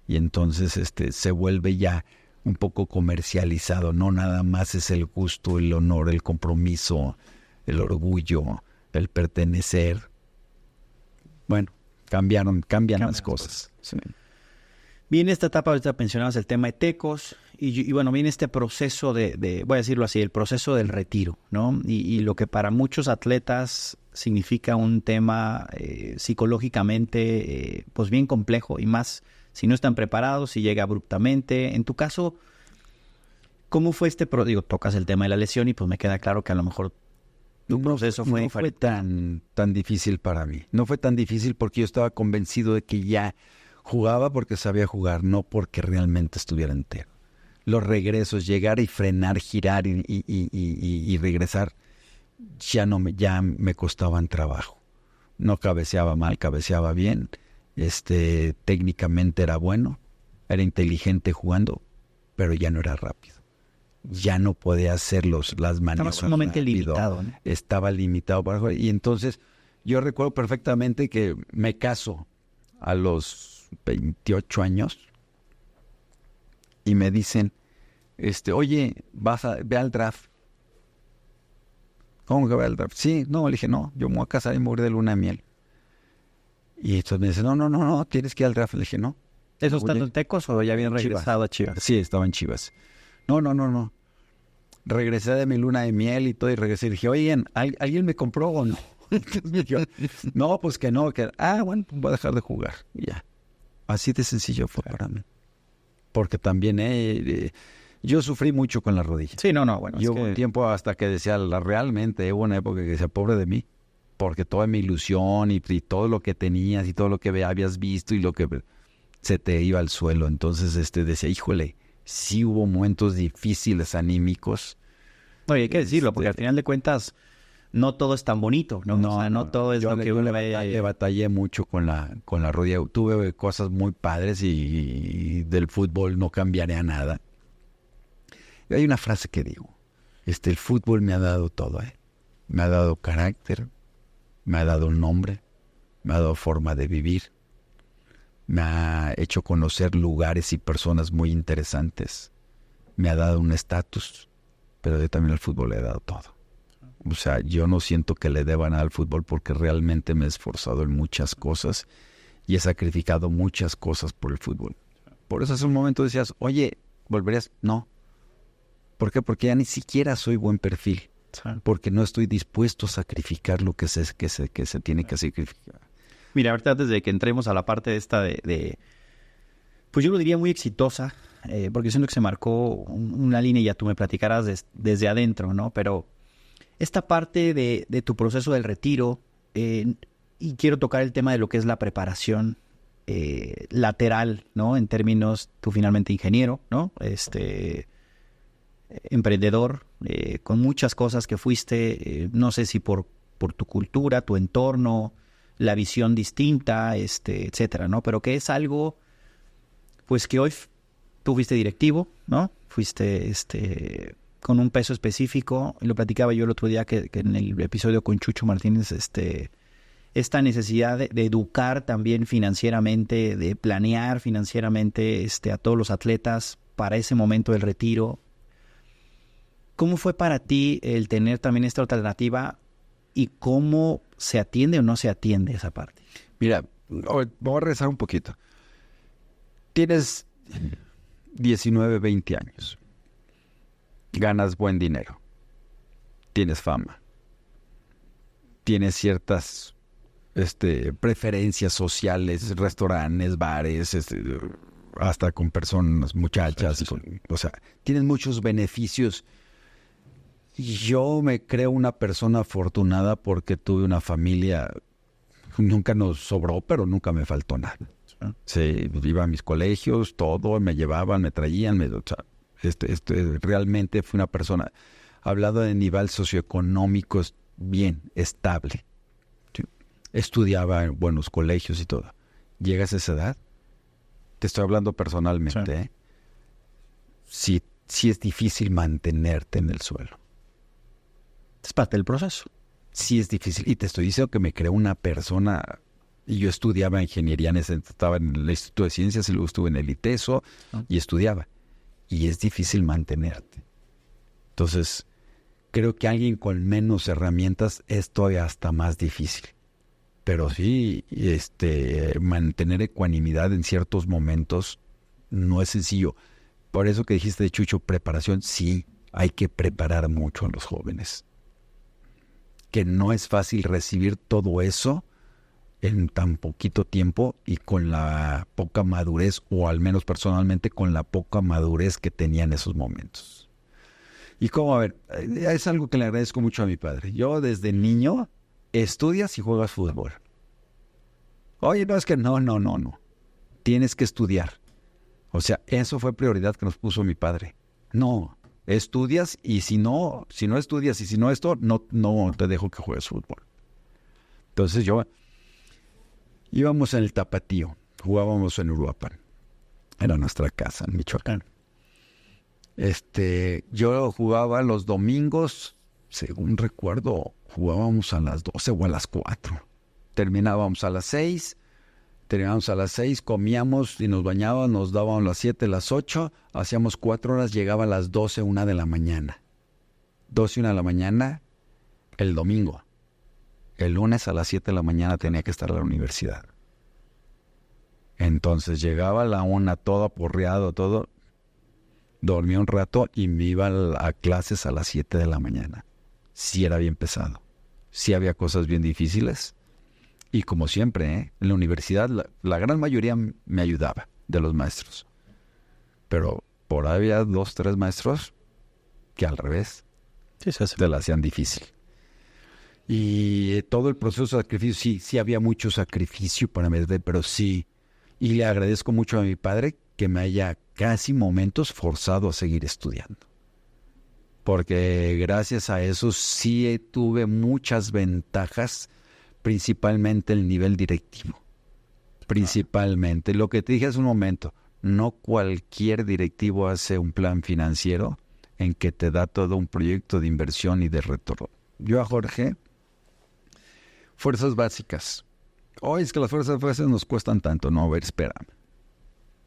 Y entonces se vuelve ya un poco comercializado. No nada más es el gusto, el honor, el compromiso, el orgullo, el pertenecer. Bueno, cambian las cosas. Sí. Viene esta etapa, ahorita mencionabas el tema de Tecos, y bueno, viene este proceso de, voy a decirlo así, el proceso del retiro, ¿no? Y lo que para muchos atletas significa un tema psicológicamente pues bien complejo, y más si no están preparados, si llega abruptamente. En tu caso, ¿cómo fue digo, tocas el tema de la lesión y pues me queda claro que a lo mejor tu proceso no fue tan difícil para mí. No fue tan difícil porque yo estaba convencido de que ya jugaba porque sabía jugar, no porque realmente estuviera entero. Los regresos, llegar y frenar, girar y regresar, ya me costaban trabajo. No cabeceaba mal, cabeceaba bien. Técnicamente era bueno, era inteligente jugando, pero ya no era rápido. Ya no podía hacer las maniobras. Estaba sumamente limitado, ¿no? Estaba limitado para jugar. Y entonces yo recuerdo perfectamente que me caso a los 28 años y me dicen, oye, ve al draft. ¿Cómo que ve al draft? Sí, no, le dije, no, yo me voy a casar y morir de luna de miel. Y entonces me dice, no, tienes que ir al draft. Le dije, no. ¿Eso estando en Tecos o ya habían regresado a Chivas? Sí, estaba en Chivas. No. Regresé de mi luna de miel y todo, y regresé y dije, oye, ¿alguien me compró o no? Entonces me dijo, no, pues que no. Bueno, pues voy a dejar de jugar. Y ya. Así de sencillo fue para mí. Porque también yo sufrí mucho con la rodilla. Sí, bueno. Yo hubo un tiempo hasta que decía, realmente, hubo una época que decía, pobre de mí. Porque toda mi ilusión y todo lo que tenías y todo lo que habías visto y lo que se te iba al suelo. Entonces decía, híjole, sí hubo momentos difíciles anímicos. Oye, hay que decirlo, porque al final de cuentas no todo es tan bonito, ¿no? O sea, no todo es lo que uno ve. Yo batallé mucho con la rodilla. Tuve cosas muy padres y del fútbol no cambiaría nada. Y hay una frase que digo, el fútbol me ha dado todo, Me ha dado carácter, me ha dado un nombre, me ha dado forma de vivir, me ha hecho conocer lugares y personas muy interesantes, me ha dado un estatus, pero yo también al fútbol le he dado todo. O sea, yo no siento que le deba nada al fútbol porque realmente me he esforzado en muchas cosas y he sacrificado muchas cosas por el fútbol. Por eso hace un momento decías, oye, ¿volverías? No. ¿Por qué? Porque ya ni siquiera soy buen perfil. Porque no estoy dispuesto a sacrificar lo que se tiene que sacrificar. Mira, ahorita antes de que entremos a la parte esta pues yo lo diría muy exitosa, porque siento que se marcó una línea y ya tú me platicarás desde adentro, ¿no? Pero esta parte de tu proceso del retiro, y quiero tocar el tema de lo que es la preparación lateral, ¿no? En términos, tú finalmente ingeniero, ¿no? Emprendedor, con muchas cosas que fuiste, no sé si por tu cultura, tu entorno, la visión distinta, etcétera, ¿no? Pero que es algo, pues que hoy tú fuiste directivo, ¿no? Fuiste, con un peso específico, y lo platicaba yo el otro día que en el episodio con Chucho Martínez, esta necesidad de educar también financieramente, de planear financieramente, a todos los atletas para ese momento del retiro. ¿Cómo fue para ti el tener también esta alternativa y cómo se atiende o no se atiende esa parte? Mira, voy a regresar un poquito. Tienes 19, 20 años. Ganas buen dinero. Tienes fama. Tienes ciertas preferencias sociales, restaurantes, bares, hasta con personas, muchachas. Sí. O sea, tienes muchos beneficios. Yo me creo una persona afortunada porque tuve una familia, nunca nos sobró, pero nunca me faltó nada. Sí, iba a mis colegios, todo, me llevaban, me traían, o sea, realmente fue una persona, hablando de nivel socioeconómico, bien, estable. Sí. Estudiaba en buenos colegios y todo. Llegas a esa edad, te estoy hablando personalmente, sí. sí es difícil mantenerte en el suelo. Es parte del proceso. Sí es difícil. Y te estoy diciendo que me creó una persona. Y yo estudiaba ingeniería, estaba en el Instituto de Ciencias y luego estuve en el ITESO y estudiaba. Y es difícil mantenerte. Entonces, creo que alguien con menos herramientas es todavía hasta más difícil. Pero sí, mantener ecuanimidad en ciertos momentos no es sencillo. Por eso que dijiste de Chucho, preparación, sí, hay que preparar mucho a los jóvenes. Que no es fácil recibir todo eso en tan poquito tiempo y con la poca madurez, o al menos personalmente con la poca madurez que tenía en esos momentos. Y como, a ver, es algo que le agradezco mucho a mi padre. Yo desde niño, estudias y juegas fútbol. Oye, no, es que no. Tienes que estudiar. O sea, eso fue prioridad que nos puso mi padre. No, estudias y si no estudias y si no esto, no te dejo que juegues fútbol. Entonces íbamos en el Tapatío, jugábamos en Uruapan. Era nuestra casa en Michoacán. Yo jugaba los domingos, según recuerdo, jugábamos a las 12 o a las 4. Terminábamos a las 6, comíamos y nos bañábamos, nos dábamos las 7, las 8, hacíamos 4 horas, llegaba a las 12, 1 de la mañana. 12, 1 de la mañana, el domingo. El lunes a las 7 de la mañana tenía que estar en la universidad. Entonces llegaba a la 1 todo aporreado, todo. Dormía un rato y me iba a clases a las 7 de la mañana. Sí era bien pesado. Sí había cosas bien difíciles. Y como siempre, en la universidad la gran mayoría me ayudaba de los maestros. Pero por ahí había 2, 3 maestros que al revés te la hacían difícil. Y todo el proceso de sacrificio, sí había mucho sacrificio para mí, pero sí. Y le agradezco mucho a mi padre que me haya casi momentos forzado a seguir estudiando. Porque gracias a eso sí tuve muchas ventajas, principalmente el nivel directivo. Principalmente. Lo que te dije hace un momento, no cualquier directivo hace un plan financiero en que te da todo un proyecto de inversión y de retorno. Yo a Jorge, fuerzas básicas. Oye, es que las fuerzas básicas nos cuestan tanto. No, a ver, espérame.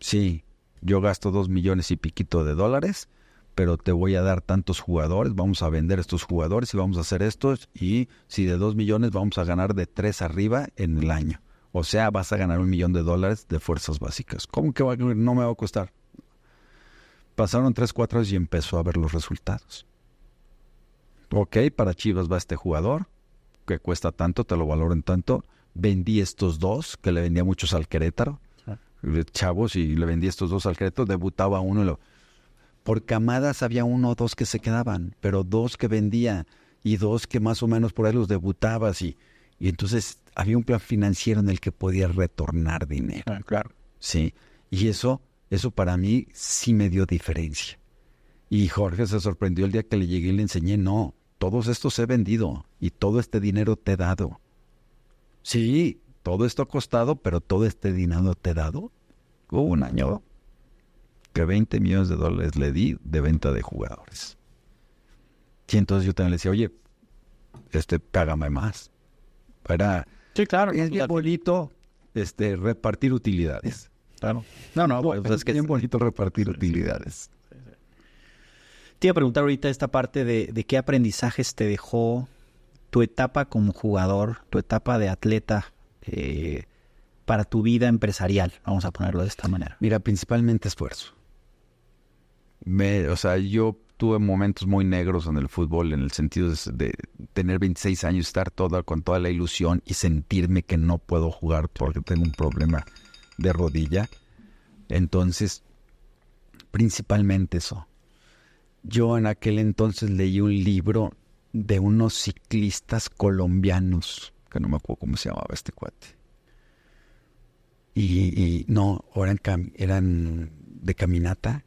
Sí, yo gasto 2 millones y piquito de dólares, pero te voy a dar tantos jugadores, vamos a vender estos jugadores y vamos a hacer estos, y si de 2 millones vamos a ganar de 3 arriba en el año. O sea, vas a ganar $1 millón de fuerzas básicas. ¿Cómo que no me va a costar? Pasaron 3, 4 años y empezó a ver los resultados. Ok, para Chivas va este jugador, que cuesta tanto, te lo valoro en tanto. Vendí estos 2, que le vendía muchos al Querétaro, chavos, y le vendí estos 2 al Querétaro, debutaba uno. Por camadas había 1 o 2 que se quedaban, pero 2 que vendía y 2 que más o menos por ahí los debutabas. Y entonces había un plan financiero en el que podías retornar dinero. Claro. Sí, y eso para mí sí me dio diferencia. Y Jorge se sorprendió el día que le llegué y le enseñé, no, todos estos he vendido y todo este dinero te he dado. Sí, todo esto ha costado, pero todo este dinero te he dado. Hubo un año que $20 millones le di de venta de jugadores. Y entonces yo también le decía, oye, págame más. Sí, claro. Es bien bonito repartir utilidades. Claro. No, pues es que es bien bonito repartir utilidades. Te iba a preguntar ahorita esta parte de qué aprendizajes te dejó tu etapa como jugador, tu etapa de atleta para tu vida empresarial, vamos a ponerlo de esta manera. Mira, principalmente esfuerzo. Yo tuve momentos muy negros en el fútbol, en el sentido de tener 26 años, estar con toda la ilusión y sentirme que no puedo jugar porque tengo un problema de rodilla. Entonces, principalmente eso. Yo en aquel entonces leí un libro de unos ciclistas colombianos, que no me acuerdo cómo se llamaba este cuate. Y no, eran de caminata.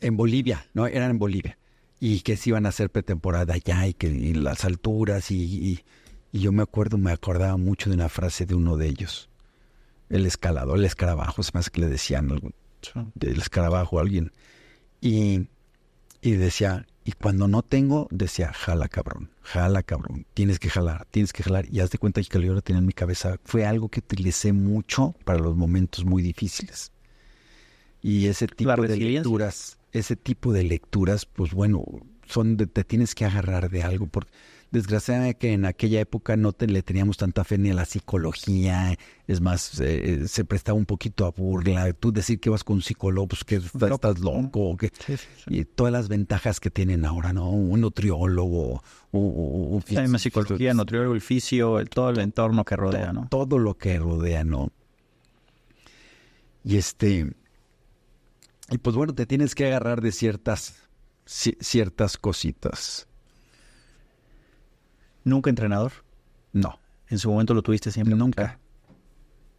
En Bolivia, no, eran en Bolivia. Y que se iban a hacer pretemporada allá y las alturas. Y yo me acordaba mucho de una frase de uno de ellos. El escarabajo, se me hace que le decían algo. El escarabajo a alguien. Y decía, y cuando no tengo, decía, jala cabrón, tienes que jalar. Y haz de cuenta que yo lo tenía en mi cabeza. Fue algo que utilicé mucho para los momentos muy difíciles. Y ese tipo de lecturas, pues bueno, te tienes que agarrar de algo. Desgraciadamente que en aquella época no le teníamos tanta fe ni a la psicología. Es más, se prestaba un poquito a burla. Tú decir que vas con un psicólogo, pues que estás loco. Sí. Y todas las ventajas que tienen ahora, ¿no? Un nutriólogo. Hay más psicología, nutriólogo, el fisio, todo el entorno que rodea, ¿no? Todo lo que rodea, ¿no? Y y pues bueno, te tienes que agarrar de ciertas cositas. ¿Nunca entrenador? No. ¿En su momento lo tuviste siempre? Nunca.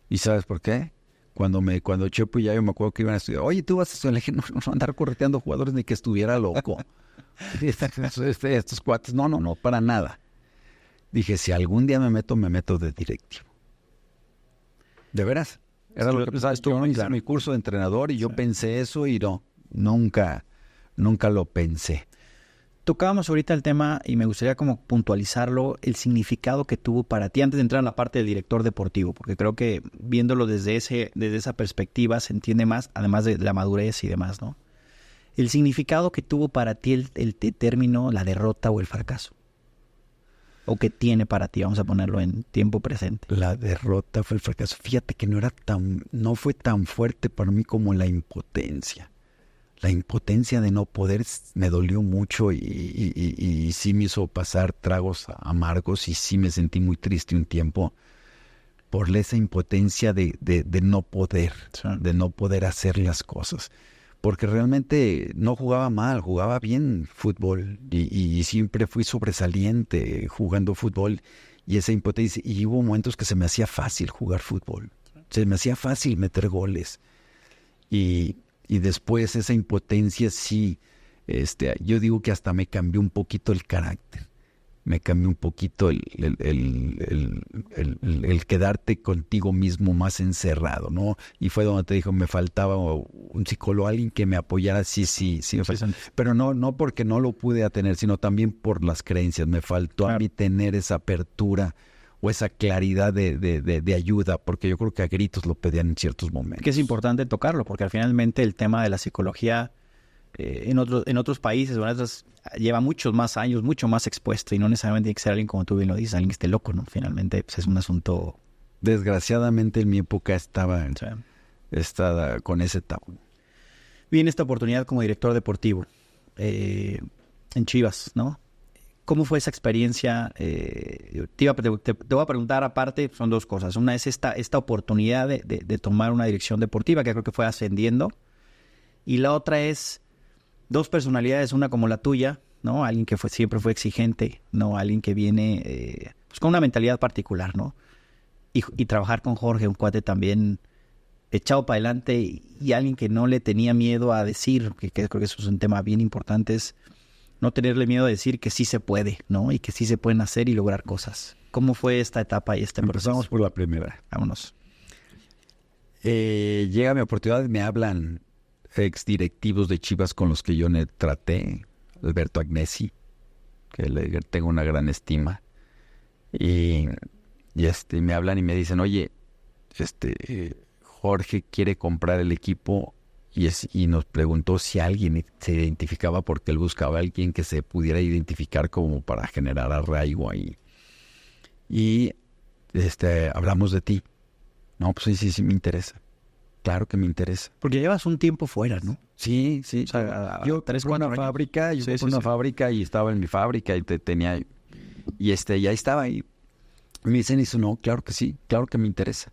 ¿Y sabes por qué? Cuando Chepo y yo me acuerdo que iban a estudiar, oye, tú vas a estudiar, le dije, no andar correteando jugadores ni que estuviera loco. Estos cuates, no, para nada. Dije, si algún día me meto de directivo. ¿De veras? Era lo que pensaba. Yo hice mi curso de entrenador y yo pensé eso y nunca lo pensé. Tocábamos ahorita el tema y me gustaría como puntualizarlo, el significado que tuvo para ti antes de entrar en la parte del director deportivo, porque creo que viéndolo desde esa perspectiva se entiende más, además de la madurez y demás, ¿no? El significado que tuvo para ti el término, la derrota o el fracaso. O que tiene para ti, vamos a ponerlo en tiempo presente. La derrota fue el fracaso. Fíjate que no fue tan fuerte para mí como la impotencia. La impotencia de no poder me dolió mucho y sí me hizo pasar tragos amargos y sí me sentí muy triste un tiempo por esa impotencia de no poder, sí, de no poder hacer las cosas. Porque realmente no jugaba mal, jugaba bien fútbol y siempre fui sobresaliente jugando fútbol y esa impotencia. Y hubo momentos que se me hacía fácil jugar fútbol, se me hacía fácil meter goles y después esa impotencia sí, yo digo que hasta me cambió un poquito el carácter. Me cambió un poquito el quedarte contigo mismo más encerrado, ¿no? Y fue donde te dijo, me faltaba un psicólogo, alguien que me apoyara, sí. Pero no porque no lo pude tener, sino también por las creencias. Me faltó a mí tener esa apertura o esa claridad de ayuda, porque yo creo que a gritos lo pedían en ciertos momentos. Que es importante tocarlo, porque finalmente el tema de la psicología en otros países, lleva muchos más años, mucho más expuesto y no necesariamente tiene que ser alguien como tú bien lo dices, alguien que esté loco, ¿no? Finalmente pues, es un asunto... Desgraciadamente en mi época estaba con ese tabú. Viene esta oportunidad como director deportivo en Chivas, ¿no? ¿Cómo fue esa experiencia? Te voy a preguntar aparte, son dos cosas. Una es esta oportunidad de tomar una dirección deportiva que creo que fue ascendiendo, y la otra es dos personalidades, una como la tuya, ¿no? Alguien que siempre fue exigente, ¿no? Alguien que viene pues con una mentalidad particular, ¿no? Y trabajar con Jorge, un cuate también echado para adelante y alguien que no le tenía miedo a decir, que creo que eso es un tema bien importante, es no tenerle miedo a decir que sí se puede, ¿no? Y que sí se pueden hacer y lograr cosas. ¿Cómo fue esta etapa y este proceso? Empezamos por la primera. Vámonos. Llega mi oportunidad, me hablan ex directivos de Chivas con los que yo traté, Alberto Agnesi, que le tengo una gran estima, y me hablan y me dicen, oye, Jorge quiere comprar el equipo y nos preguntó si alguien se identificaba, porque él buscaba a alguien que se pudiera identificar como para generar arraigo ahí. Y hablamos de ti. No, pues sí me interesa. Claro que me interesa. Porque llevas un tiempo fuera, ¿no? Sí. O sea, yo fui a una fábrica, fábrica y estaba en mi fábrica y tenía... Y ahí estaba y me dicen eso, no, claro que sí, claro que me interesa.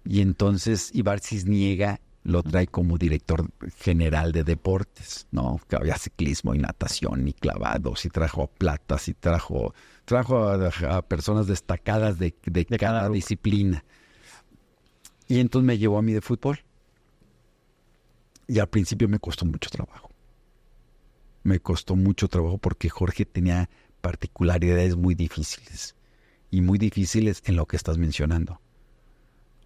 Y entonces Ibar Cisniega lo trae como director general de deportes, ¿no? Que había ciclismo y natación y clavados y trajo platas y trajo a personas destacadas de cada disciplina. Y entonces me llevó a mí de fútbol. Y al principio me costó mucho trabajo. Me costó mucho trabajo porque Jorge tenía particularidades muy difíciles. Y muy difíciles en lo que estás mencionando.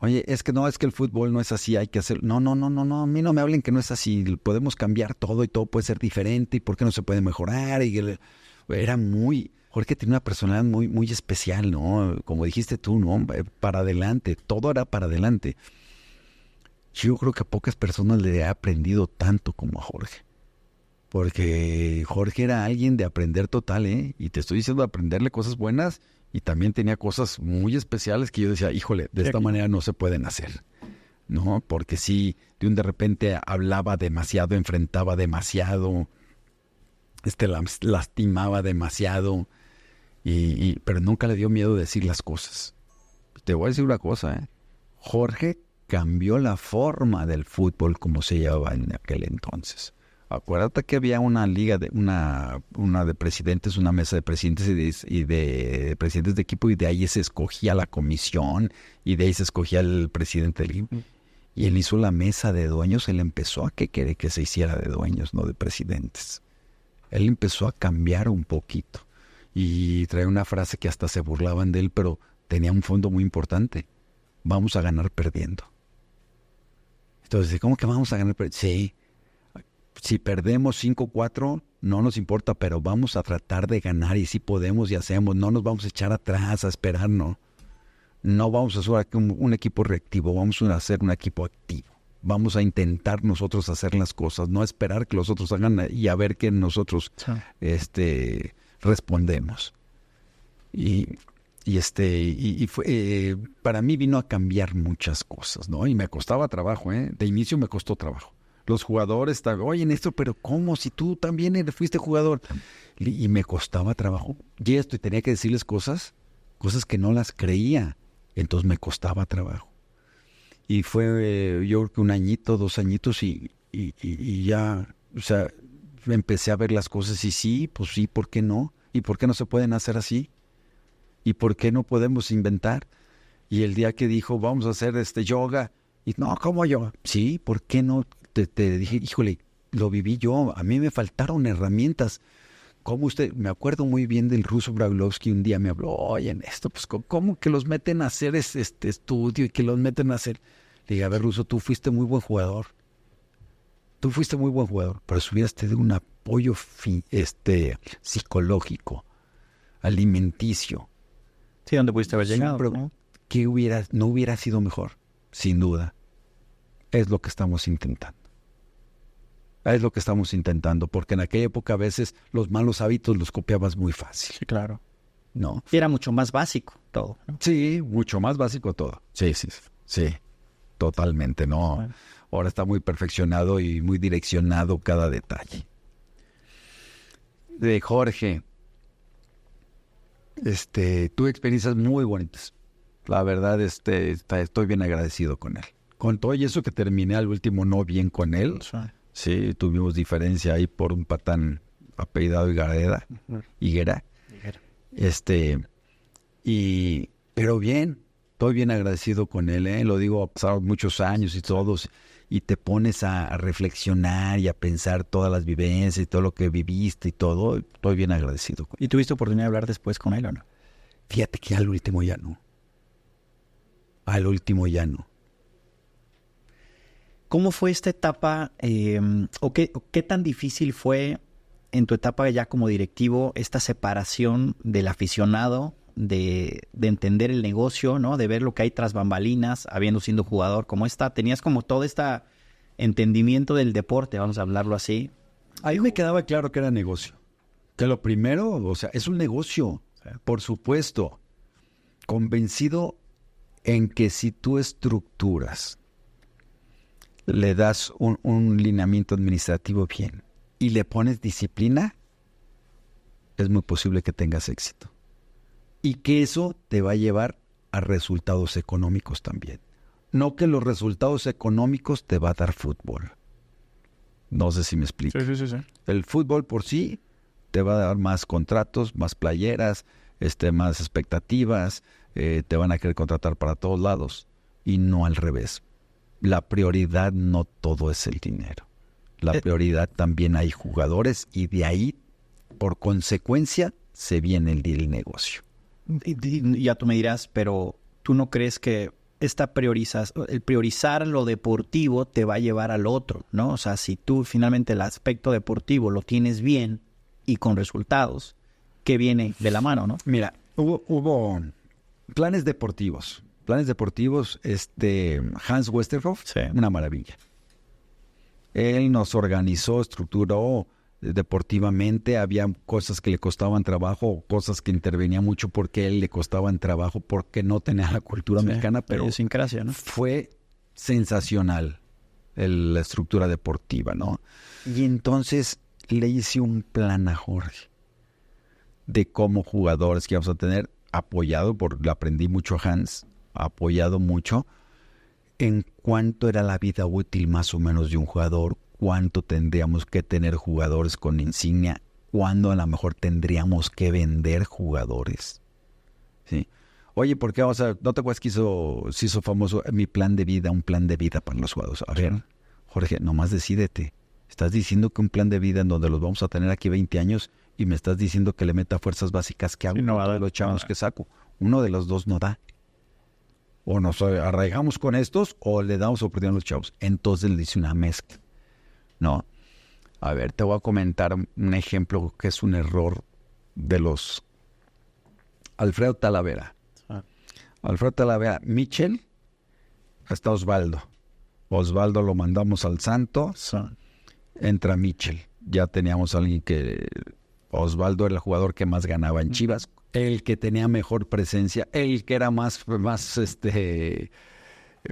Oye, es que el fútbol no es así, hay que hacer... No, a mí no me hablen que no es así, podemos cambiar todo y todo puede ser diferente, y por qué no se puede mejorar, era muy... Jorge tenía una personalidad muy, muy especial, ¿no? Como dijiste tú, ¿no? Para adelante, todo era para adelante. Yo creo que a pocas personas le he aprendido tanto como a Jorge. Porque Jorge era alguien de aprender total, ¿eh? Y te estoy diciendo de aprenderle cosas buenas y también tenía cosas muy especiales que yo decía, híjole, de esta manera no se pueden hacer, ¿no? Porque sí, de repente hablaba demasiado, enfrentaba demasiado, lastimaba demasiado, pero nunca le dio miedo decir las cosas. Te voy a decir una cosa, ¿eh? Jorge cambió la forma del fútbol como se llevaba en aquel entonces. Acuérdate que había una liga, una de presidentes, una mesa de presidentes y de presidentes de equipo, y de ahí se escogía la comisión, y de ahí se escogía el presidente del equipo. Y él hizo la mesa de dueños, él empezó a querer que se hiciera de dueños, no de presidentes. Él empezó a cambiar un poquito. Y trae una frase que hasta se burlaban de él, pero tenía un fondo muy importante. Vamos a ganar perdiendo. Entonces, ¿cómo que vamos a ganar perdiendo? Sí. Si perdemos 5-4, no nos importa, pero vamos a tratar de ganar, y si podemos y hacemos. No nos vamos a echar atrás a esperar, no. No vamos a ser un equipo reactivo, vamos a ser un equipo activo. Vamos a intentar nosotros hacer las cosas, no esperar que los otros hagan y a ver que nosotros respondemos. Y fue, para mí vino a cambiar muchas cosas, ¿no? Y me costaba trabajo, ¿eh? De inicio me costó trabajo. Los jugadores, oye, Néstor, pero ¿cómo? Si tú también fuiste jugador. Y me costaba trabajo. Y tenía que decirles cosas que no las creía. Entonces me costaba trabajo. Y fue, yo creo que 1 añito, 2 añitos, y ya, o sea, empecé a ver las cosas y sí, pues sí, ¿por qué no? ¿Y por qué no se pueden hacer así? ¿Y por qué no podemos inventar? Y el día que dijo, vamos a hacer yoga, y no, ¿cómo yoga? Sí, ¿por qué no? Te dije, híjole, lo viví yo, a mí me faltaron herramientas. ¿Cómo usted? Me acuerdo muy bien del ruso Brailovsky, un día me habló, oye, en esto, pues, ¿cómo que los meten a hacer este estudio y que los meten a hacer? Le dije, a ver, Ruso, tú fuiste muy buen jugador. Tú fuiste muy buen jugador, pero si hubieras tenido un apoyo psicológico, alimenticio. Sí, ¿dónde pudiste haber llegado? ¿No? ¿Qué no hubiera sido mejor? Sin duda. Es lo que estamos intentando. Es lo que estamos intentando, porque en aquella época a veces los malos hábitos los copiabas muy fácil. Sí, claro. ¿No? Y era mucho más básico todo, ¿no? Sí, mucho más básico todo. Sí, totalmente, ¿no? Bueno. Ahora está muy perfeccionado y muy direccionado cada detalle. De Jorge, tuve experiencias muy bonitas. La verdad, estoy bien agradecido con él. Con todo y eso que terminé al último no bien con él. Sí, tuvimos diferencia ahí por un patán apellidado Higuera. Pero bien, estoy bien agradecido con él, ¿eh? Lo digo, pasaron muchos años y todos, y te pones a reflexionar y a pensar todas las vivencias y todo lo que viviste y todo. Estoy bien agradecido con él. ¿Y tuviste oportunidad de hablar después con él o no? Fíjate que al último ya no. ¿Cómo fue esta etapa o qué tan difícil fue en tu etapa ya como directivo esta separación del aficionado, de entender el negocio, ¿no? De ver lo que hay tras bambalinas, habiendo sido jugador como tenías como todo este entendimiento del deporte, vamos a hablarlo así? Ahí me quedaba claro que era negocio. Que lo primero, o sea, es un negocio, por supuesto. Convencido en que si tú estructuras, le das un lineamiento administrativo bien y le pones disciplina, es muy posible que tengas éxito. Y que eso te va a llevar a resultados económicos también. No que los resultados económicos te va a dar fútbol. No sé si me explico. Sí. El fútbol por sí te va a dar más contratos, más playeras, más expectativas, te van a querer contratar para todos lados. Y no al revés. La prioridad no todo es el dinero. La prioridad también hay jugadores y de ahí, por consecuencia, se viene el negocio. Y ya tú me dirás, pero ¿tú no crees que el priorizar lo deportivo te va a llevar al otro, ¿no? O sea, si tú finalmente el aspecto deportivo lo tienes bien y con resultados, ¿qué viene de la mano, no? Mira, hubo planes deportivos. Hans Westerhoff, Sí. una maravilla. Él nos organizó, estructuró deportivamente. Había cosas que le costaban trabajo, cosas que intervenía mucho porque él le costaban trabajo, porque no tenía la cultura mexicana, pero idiosincrasia, ¿no? fue sensacional la estructura deportiva, ¿no? Y entonces le hice un plan a Jorge de cómo jugadores que íbamos a tener, le aprendí mucho a Hans, apoyado mucho en cuánto era la vida útil más o menos de un jugador, cuánto tendríamos que tener jugadores con insignia, cuándo a lo mejor tendríamos que vender jugadores. ¿Sí? Oye, ¿por qué? O sea, ¿no te acuerdas que se hizo famoso mi plan de vida, un plan de vida para los jugadores? A ver, Jorge, nomás decídete. Estás diciendo que un plan de vida en donde los vamos a tener aquí 20 años y me estás diciendo que le meta fuerzas básicas. ¿Qué hago? Sí, no va a dar, los chavos no va a dar. que saco. Uno de los dos no da. O nos arraigamos con estos o le damos oportunidad a los chavos. Entonces le hice una mezcla. No. A ver, te voy a comentar un ejemplo que es un error de los Alfredo Talavera. Alfredo Talavera, Mitchell, hasta Osvaldo. Osvaldo lo mandamos al Santo, entra Mitchell. Ya teníamos a alguien que... Osvaldo era el jugador que más ganaba en Chivas, el que tenía mejor presencia, el que era más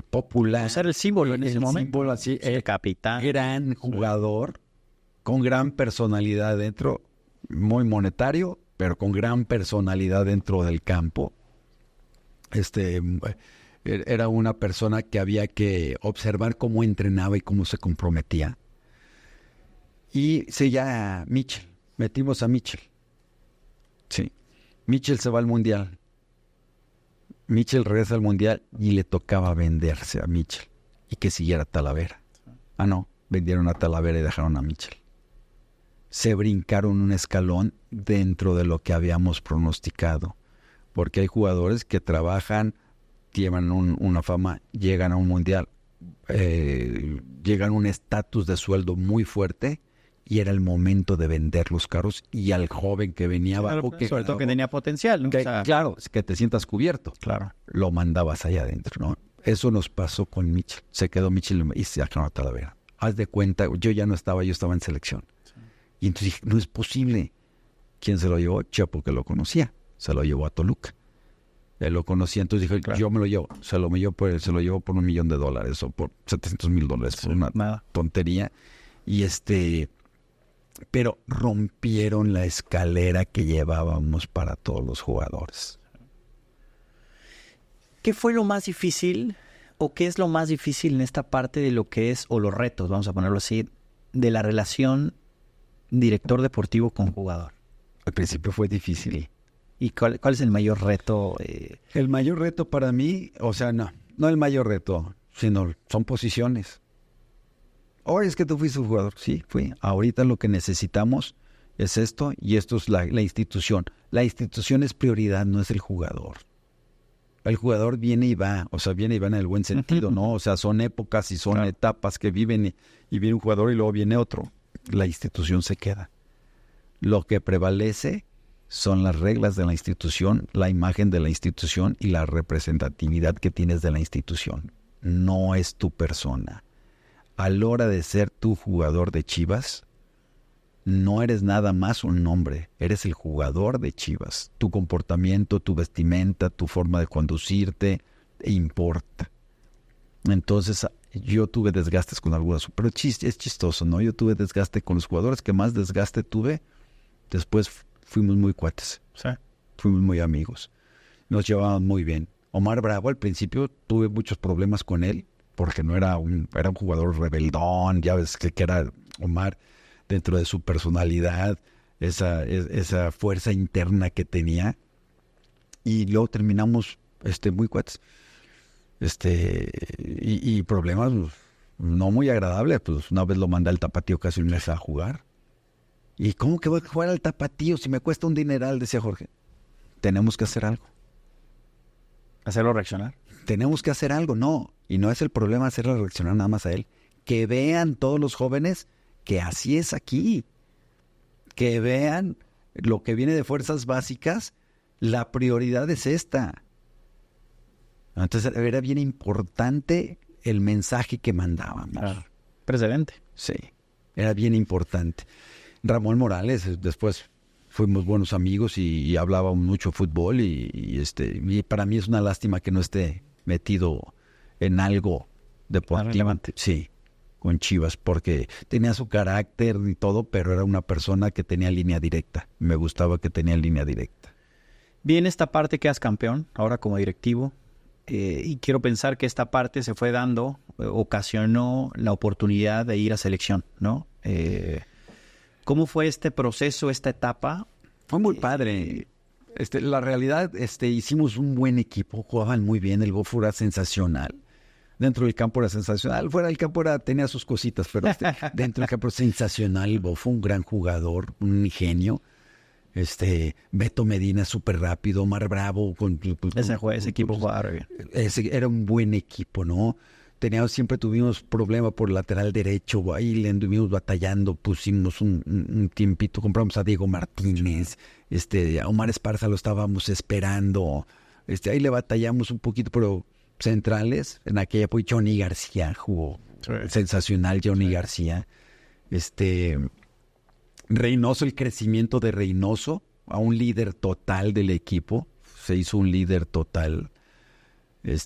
popular. O sea, era el símbolo en ese momento. Símbolo así, El capitán. gran jugador, con gran personalidad dentro, muy monetario, pero con gran personalidad dentro del campo. Era una persona que había que observar cómo entrenaba y cómo se comprometía. Y seguía Mitchell. Metimos a Mitchell. Sí. Mitchell se va al Mundial. Mitchell regresa al Mundial y le tocaba venderse a Mitchell. Y que siguiera Talavera. Ah, no. Vendieron a Talavera y dejaron a Mitchell. Se brincaron un escalón dentro de lo que habíamos pronosticado. Porque hay jugadores que trabajan, llevan una fama, llegan a un Mundial, llegan a un estatus de sueldo muy fuerte. Y era el momento de vender los carros y al joven que venía abajo. Claro, sobre todo que tenía potencial, ¿no? Que, O sea, claro, que te sientas cubierto. claro. Lo mandabas allá adentro, ¿no? Eso nos pasó con Mitchell. Se quedó Mitchell y se dejaron a Talavera. Haz de cuenta, yo ya no estaba, yo estaba en selección. Sí. Y entonces dije, no es posible. ¿Quién se lo llevó? Chapo, que lo conocía. Se lo llevó a Toluca. Él lo conocía, entonces dije, claro, yo me lo llevo. Se lo llevo por $1 millón o por $700,000. Sí, por una tontería. Y pero rompieron la escalera que llevábamos para todos los jugadores. ¿Qué fue lo más difícil o qué es lo más difícil en esta parte de lo que es, o los retos, vamos a ponerlo así, de la relación director deportivo con jugador? Al principio fue difícil. ¿Y cuál es el mayor reto? El mayor reto para mí, o sea, no el mayor reto, sino son posiciones. Oye, es que tú fuiste un jugador. Sí, fui. Ahorita lo que necesitamos es esto y esto es la institución. La institución es prioridad, no es el jugador. El jugador viene y va, o sea, viene y va en el buen sentido, ¿no? O sea, son épocas y son etapas que viven y viene un jugador y luego viene otro. La institución se queda. Lo que prevalece son las reglas de la institución, la imagen de la institución y la representatividad que tienes de la institución. No es tu persona. A la hora de ser tu jugador de Chivas, no eres nada más un nombre, eres el jugador de Chivas. Tu comportamiento, tu vestimenta, tu forma de conducirte, importa. Entonces, yo tuve desgastes con algunos, pero es chistoso, ¿no? Yo tuve desgaste con los jugadores que más desgaste tuve. Después fuimos muy cuates, ¿sí? Fuimos muy amigos, nos llevábamos muy bien. Omar Bravo, al principio tuve muchos problemas con él, porque no era un jugador rebeldón, ya ves que era Omar dentro de su personalidad, esa fuerza interna que tenía. Y luego terminamos muy cuates. Y problemas no muy agradables. Pues una vez lo mandé al Tapatío casi un mes a jugar. ¿Y cómo que voy a jugar al Tapatío si me cuesta un dineral? Decía Jorge. Tenemos que hacer algo. ¿Hacerlo reaccionar? tenemos que hacer algo. No, y no es el problema hacerle reaccionar nada más a él. Que vean todos los jóvenes que así es aquí. Que vean lo que viene de fuerzas básicas, la prioridad es esta. Entonces era bien importante el mensaje que mandábamos. Claro. Precedente. Sí, era bien importante. Ramón Morales, después fuimos buenos amigos y hablábamos mucho fútbol y para mí es una lástima que no esté metido en algo deportivo. Relevante. Sí, con Chivas, porque tenía su carácter y todo, pero era una persona que tenía línea directa. Me gustaba que tenía línea directa. Bien, esta parte quedas campeón, ahora como directivo, y quiero pensar que esta parte se fue dando, ocasionó la oportunidad de ir a selección, ¿no? ¿Cómo fue este proceso, esta etapa? Fue muy padre. La realidad, hicimos un buen equipo, jugaban muy bien, el Bofo era sensacional. Dentro del campo era sensacional, fuera del campo tenía sus cositas, pero dentro del campo sensacional, el Bofo, un gran jugador, un ingenio. Beto Medina súper rápido, Omar Bravo. Ese equipo jugaba bien. Era un buen equipo, ¿no? Siempre tuvimos problema por el lateral derecho, ahí le anduvimos batallando, pusimos un tiempito, compramos a Diego Martínez, a Omar Esparza lo estábamos esperando, ahí le batallamos un poquito, pero centrales, en aquella época Johnny García jugó, sensacional Johnny García, Reynoso, el crecimiento de Reynoso a un líder total del equipo, se hizo un líder total.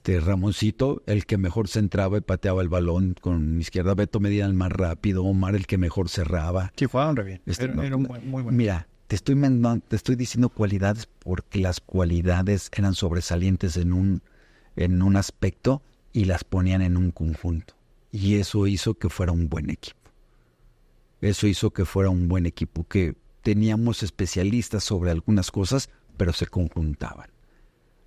Ramoncito, el que mejor centraba y pateaba el balón con izquierda, Beto Medina el más rápido, Omar el que mejor cerraba. Sí, jugaban re bien. Era muy bueno. Mira, te estoy diciendo cualidades porque las cualidades eran sobresalientes en un aspecto y las ponían en un conjunto. Y eso hizo que fuera un buen equipo. Que teníamos especialistas sobre algunas cosas, pero se conjuntaban,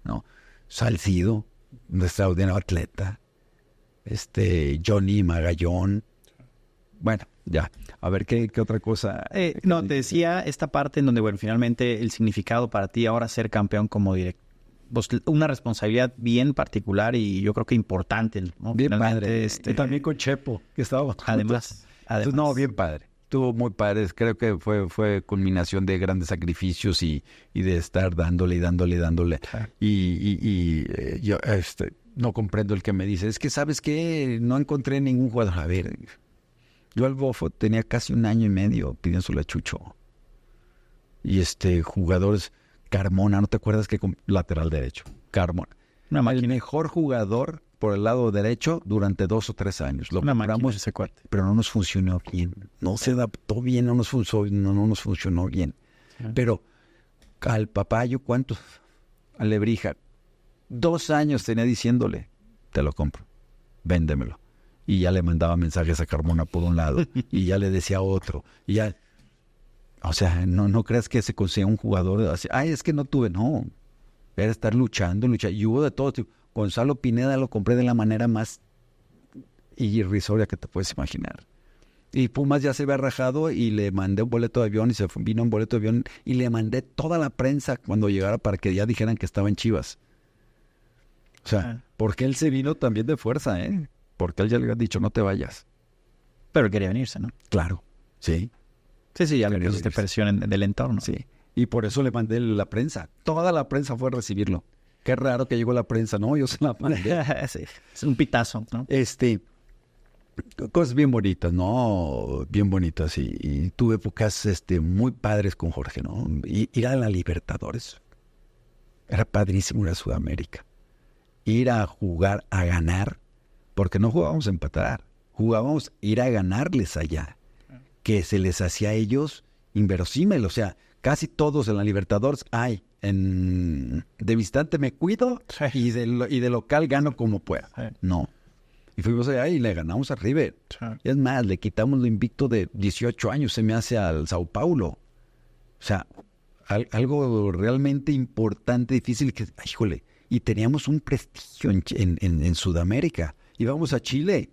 ¿no? Salcido, un extraordinario atleta, Johnny Magallón. Bueno, ya, a ver qué otra cosa. No, te decía esta parte en donde, bueno, finalmente el significado para ti ahora ser campeón como director, pues, una responsabilidad bien particular y yo creo que importante, ¿no? Bien padre. Y también con Chepo, que estaba. Además. No, bien padre. Estuvo muy padre. Creo que fue culminación de grandes sacrificios y de estar dándole. Claro. Yo no comprendo el que me dice, es que ¿sabes qué? No encontré ningún jugador. A ver, yo al Bofo tenía casi 1 año y medio pidiéndole a Chucho. Y jugadores, Carmona, ¿no te acuerdas que lateral derecho? Carmona. El mejor jugador por el lado derecho durante 2 o 3 años. Lo compramos ese cuate. Pero no nos funcionó bien. No se adaptó bien, no nos funcionó bien. Sí. Pero al Papayo, ¿cuántos? A Lebrija, 2 años tenía diciéndole, te lo compro, véndemelo. Y ya le mandaba mensajes a Carmona por un lado, y ya le decía otro, y ya... O sea, no creas que se consiga un jugador así. Ay, es que no tuve, no. Era estar luchando. Y hubo de todo tipo. Gonzalo Pineda lo compré de la manera más irrisoria que te puedes imaginar. Y Pumas ya se había rajado y le mandé un boleto de avión y vino un boleto de avión y le mandé toda la prensa cuando llegara para que ya dijeran que estaba en Chivas. O sea, porque él se vino también de fuerza, ¿eh? Porque él ya le había dicho, no te vayas. Pero él quería venirse, ¿no? Claro, sí. Sí, ya le pusiste presión del entorno. Sí, y por eso le mandé la prensa. Toda la prensa fue a recibirlo. Qué raro que llegó la prensa, ¿no? Yo se la mandé. Sí, es un pitazo, ¿no? Cosas bien bonitas, ¿no? Bien bonitas. Y tuve épocas muy padres con Jorge, ¿no? Ir a la Libertadores. Era padrísimo ir a Sudamérica. Ir a jugar, a ganar, porque no jugábamos a empatar. Jugábamos a ir a ganarles allá. Que se les hacía a ellos inverosímil. O sea, casi todos en la Libertadores hay. De visitante me cuido y de local gano como pueda. No. Y fuimos allá y le ganamos a River. Es más, le quitamos lo invicto de 18 años, se me hace al Sao Paulo. O sea, algo realmente importante, difícil, que, híjole, y teníamos un prestigio en Sudamérica. Íbamos a Chile.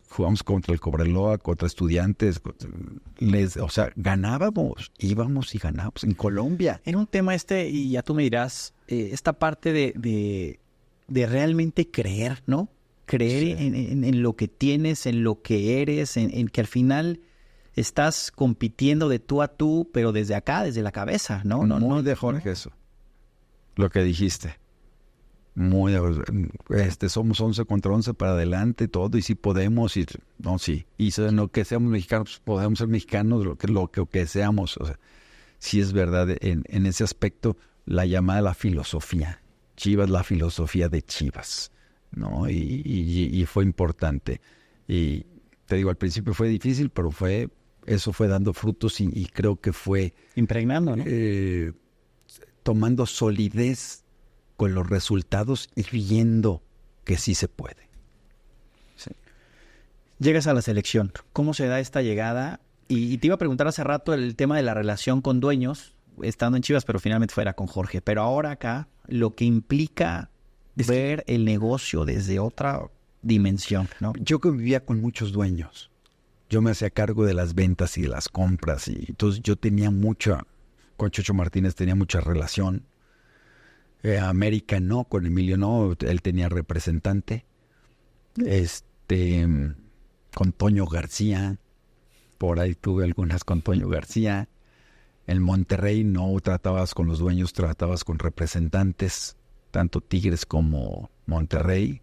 Jugamos contra el Cobreloa, contra Estudiantes, o sea, ganábamos, íbamos y ganábamos en Colombia. En un tema y ya tú me dirás, esta parte de de realmente creer, ¿no? Creer Sí. en lo que tienes, en lo que eres, en que al final estás compitiendo de tú a tú, pero desde acá, desde la cabeza, ¿no? Muy de Jorge eso, lo que dijiste. Muy, somos 11 contra 11 para adelante, todo, y si podemos, y no, sí. Y no que seamos mexicanos, podemos ser mexicanos, lo que seamos. O sea, sí es verdad, en ese aspecto, la llamada la filosofía. Chivas, la filosofía de Chivas, ¿no? Y fue importante. Y te digo, al principio fue difícil, pero eso fue dando frutos y creo que fue impregnando, ¿no? Tomando solidez con los resultados y viendo que sí se puede. Sí. Llegas a la selección. ¿Cómo se da esta llegada? Y te iba a preguntar hace rato el tema de la relación con dueños, estando en Chivas, pero finalmente fuera con Jorge. Pero ahora acá, lo que implica ver el negocio desde otra dimensión, ¿no? Yo convivía con muchos dueños. Yo me hacía cargo de las ventas y de las compras. Y entonces yo tenía con Chocho Martínez tenía mucha relación. América no, con Emilio no, él tenía representante. Con Toño García, por ahí tuve algunas con Toño García. En Monterrey no tratabas con los dueños, tratabas con representantes, tanto Tigres como Monterrey.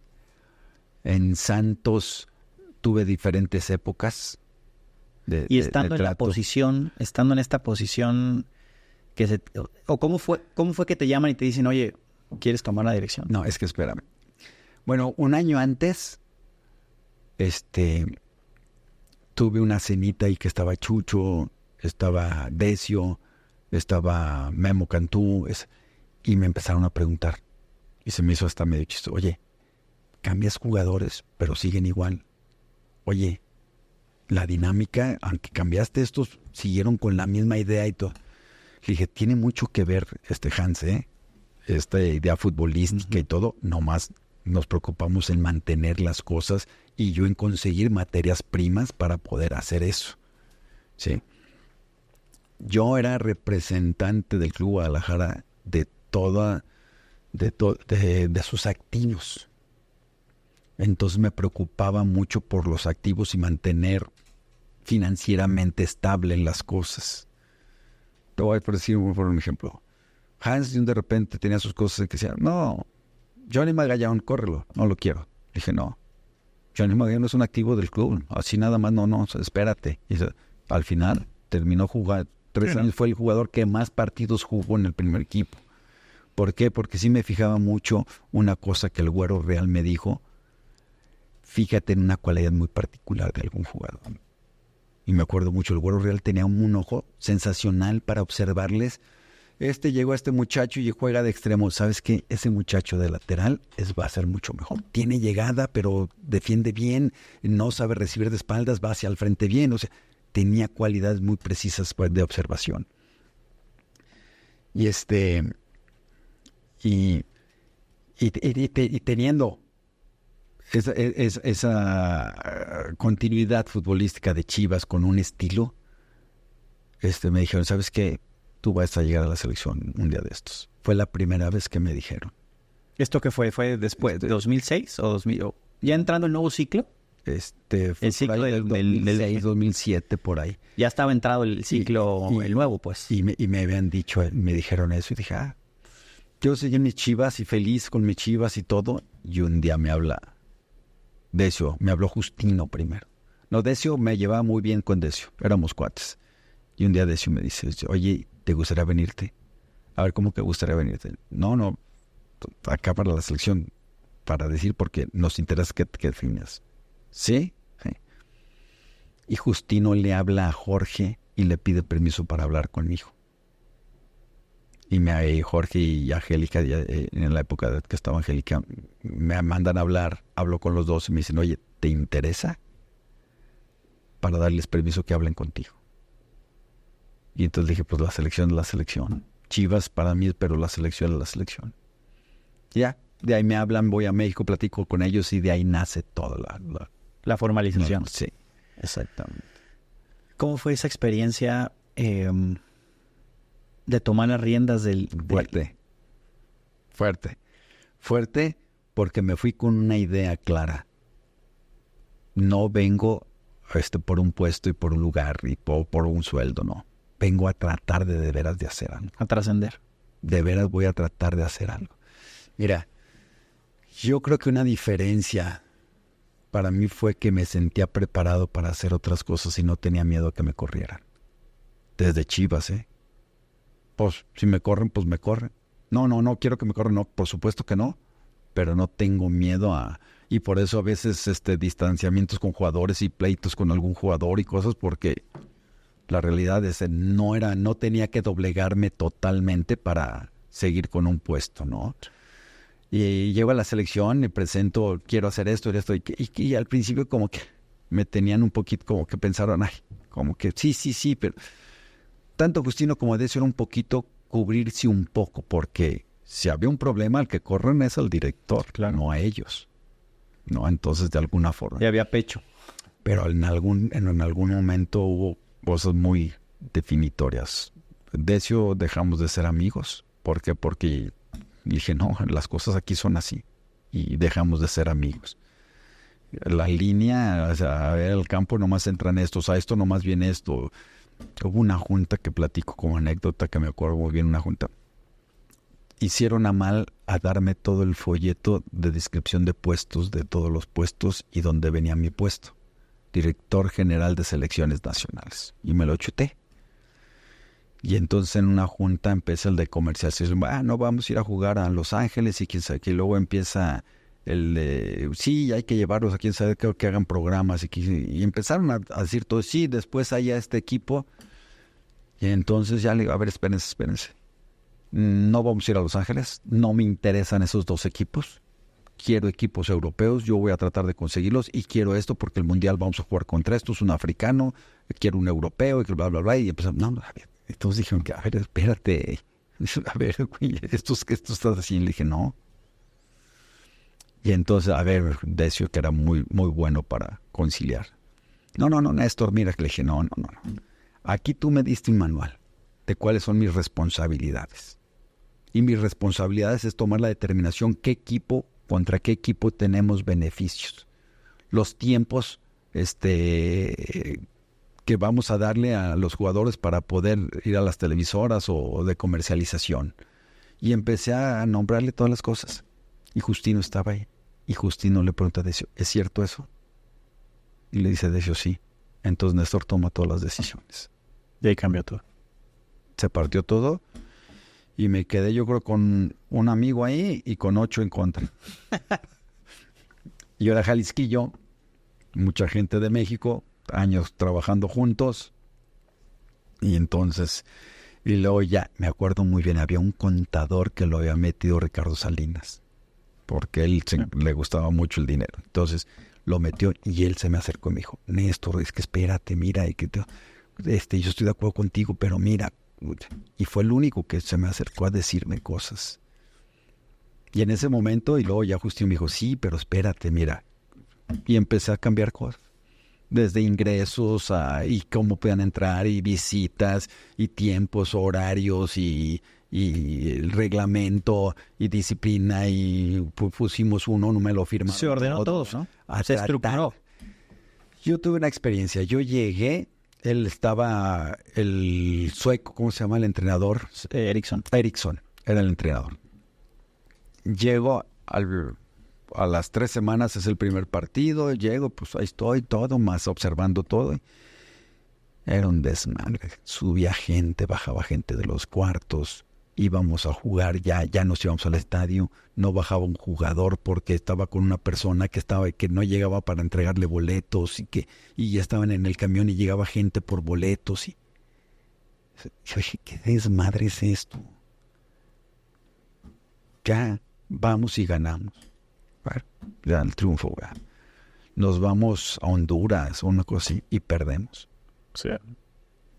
En Santos tuve diferentes épocas y estando en estando en esta posición ¿cómo fue que te llaman y te dicen, oye, ¿quieres tomar la dirección? No, es que espérame. Bueno, un año antes, tuve una cenita y que estaba Chucho, estaba Decio, estaba Memo Cantú, y me empezaron a preguntar. Y se me hizo hasta medio chistoso. Oye, cambias jugadores, pero siguen igual. Oye, la dinámica, aunque cambiaste estos, siguieron con la misma idea y todo. Le dije, tiene mucho que ver Hans, esta idea futbolística y todo, nomás nos preocupamos en mantener las cosas y yo en conseguir materias primas para poder hacer eso. ¿Sí? Yo era representante del Club Guadalajara de sus activos. Entonces me preocupaba mucho por los activos y mantener financieramente estable las cosas. Te voy a decir un ejemplo. Hans de repente tenía sus cosas que decía, no, Johnny Magallón, córrelo, no lo quiero. Dije, no, Johnny Magallón es un activo del club, así nada más, no, espérate. Y al final terminó jugando, 3 años fue el jugador que más partidos jugó en el primer equipo. ¿Por qué? Porque sí me fijaba mucho una cosa que el Güero Real me dijo, fíjate en una cualidad muy particular de algún jugador. Y me acuerdo mucho, el Güero Real tenía un ojo sensacional para observarles. Llegó a este muchacho y juega de extremo. ¿Sabes qué? Ese muchacho de lateral va a ser mucho mejor. Tiene llegada, pero defiende bien, no sabe recibir de espaldas, va hacia el frente bien. O sea, tenía cualidades muy precisas de observación. Y teniendo esa continuidad futbolística de Chivas con un estilo, me dijeron, ¿sabes qué? Tú vas a llegar a la selección un día de estos. Fue la primera vez que me dijeron. ¿Esto qué fue? ¿Fue después de 2006 o 2000? ¿Ya entrando el nuevo ciclo? Fue el ciclo del 2006, 2007, por ahí. Ya estaba entrado el ciclo, el nuevo, pues. Y me habían dicho, me dijeron eso y dije, yo seguí en mis Chivas y feliz con mis Chivas y todo. Y un día me habla Decio, me habló Justino primero. No, Decio me llevaba muy bien con Decio, éramos cuates. Y un día Decio me dice, oye, ¿te gustaría venirte? A ver, ¿cómo que gustaría venirte? No, acá para la selección, para decir, porque nos interesa que definas. ¿Sí? Sí. Y Justino le habla a Jorge y le pide permiso para hablar conmigo. Y Jorge y Angélica, en la época que estaba Angélica, me mandan a hablar, hablo con los dos y me dicen, oye, ¿te interesa? Para darles permiso que hablen contigo. Y entonces dije, pues la selección es la selección. Chivas para mí, pero la selección es la selección. Ya, de ahí me hablan, voy a México, platico con ellos y de ahí nace toda la formalización. Sí, exactamente. ¿Cómo fue esa experiencia de tomar las riendas del... Fuerte, porque me fui con una idea clara. No vengo por un puesto y por un lugar y por un sueldo, no. Vengo a tratar de veras de hacer algo. A trascender. De veras voy a tratar de hacer algo. Mira, yo creo que una diferencia para mí fue que me sentía preparado para hacer otras cosas y no tenía miedo a que me corrieran. Desde Chivas, Pues, si me corren, pues me corren. No quiero que me corran, no, por supuesto que no. Pero no tengo miedo a... Y por eso a veces distanciamientos con jugadores y pleitos con algún jugador y cosas, porque la realidad es que no tenía que doblegarme totalmente para seguir con un puesto, ¿no? Y llego a la selección, me presento, quiero hacer esto y esto. Y al principio como que me tenían un poquito, como que pensaron, ay, como que sí, pero... Tanto Justino como Decio era un poquito cubrirse un poco, porque si había un problema, el que corren es al director, claro, no a ellos. No, entonces de alguna forma. Y había pecho. Pero en algún momento hubo cosas muy definitorias. Decio dejamos de ser amigos. ¿Por qué? Porque dije, no, las cosas aquí son así. Y dejamos de ser amigos. La línea, o sea, a ver, el campo nomás entran estos, a esto nomás viene esto. Hubo una junta que platico como anécdota, que me acuerdo muy bien, una junta. Hicieron a mal a darme todo el folleto de descripción de puestos, de todos los puestos y donde venía mi puesto. Director General de Selecciones Nacionales. Y me lo chuté. Y entonces en una junta empieza el de comercialización. No, vamos a ir a jugar a Los Ángeles y quién sabe qué. Y luego empieza el de, sí, hay que llevarlos a quién sabe qué, que hagan programas. Y empezaron a decir todo, sí, después hay este equipo. Y entonces ya le digo, a ver, espérense. No vamos a ir a Los Ángeles. No me interesan esos dos equipos. Quiero equipos europeos, yo voy a tratar de conseguirlos y quiero esto porque el Mundial vamos a jugar contra esto, es un africano, quiero un europeo, y bla, bla, bla. Y empezamos, no, a ver. Entonces dijeron que, a ver, espérate. A ver, güey, esto estás haciendo. Le dije, no. Y entonces, a ver, Decio, que era muy, muy bueno para conciliar. No, Néstor, mira, que le dije, no. Aquí tú me diste un manual de cuáles son mis responsabilidades. Y mis responsabilidades es tomar la determinación contra qué equipo tenemos beneficios. Los tiempos que vamos a darle a los jugadores para poder ir a las televisoras o de comercialización. Y empecé a nombrarle todas las cosas. Y Justino estaba ahí. Y Justino le pregunta a Decio, ¿es cierto eso? Y le dice Decio, sí. Entonces Néstor toma todas las decisiones. Y ahí cambió todo. Se partió todo. Y me quedé, yo creo, con un amigo ahí y con 8 en contra. Yo era jalisquillo, mucha gente de México, años trabajando juntos. Y entonces, y luego ya, me acuerdo muy bien, había un contador que lo había metido Ricardo Salinas, porque él le gustaba mucho el dinero. Entonces, lo metió y él se me acercó y me dijo, Néstor, es que espérate, mira, y que yo estoy de acuerdo contigo, pero mira. Y fue el único que se me acercó a decirme cosas. Y en ese momento, y luego ya Justino me dijo, sí, pero espérate, mira. Y empecé a cambiar cosas. Desde ingresos y cómo puedan entrar, y visitas, y tiempos, horarios, y el reglamento, y disciplina, y pusimos uno, no me lo firmaron. Se ordenó todo, ¿no? Se estructuró. Yo tuve una experiencia. Yo llegué... Él estaba, el sueco, ¿cómo se llama el entrenador? Eriksson era el entrenador. Llego a las 3 semanas, es el primer partido. Llego, pues ahí estoy, todo, más observando todo. Era un desmadre. Subía gente, bajaba gente de los cuartos. Íbamos a jugar, ya nos íbamos al estadio. No bajaba un jugador porque estaba con una persona que no llegaba para entregarle boletos y ya estaban en el camión y llegaba gente por boletos. Y yo dije, ¿qué desmadre es esto? Ya vamos y ganamos. Ya el triunfo, ¿verdad? Nos vamos a Honduras o una cosa así y perdemos. Sí.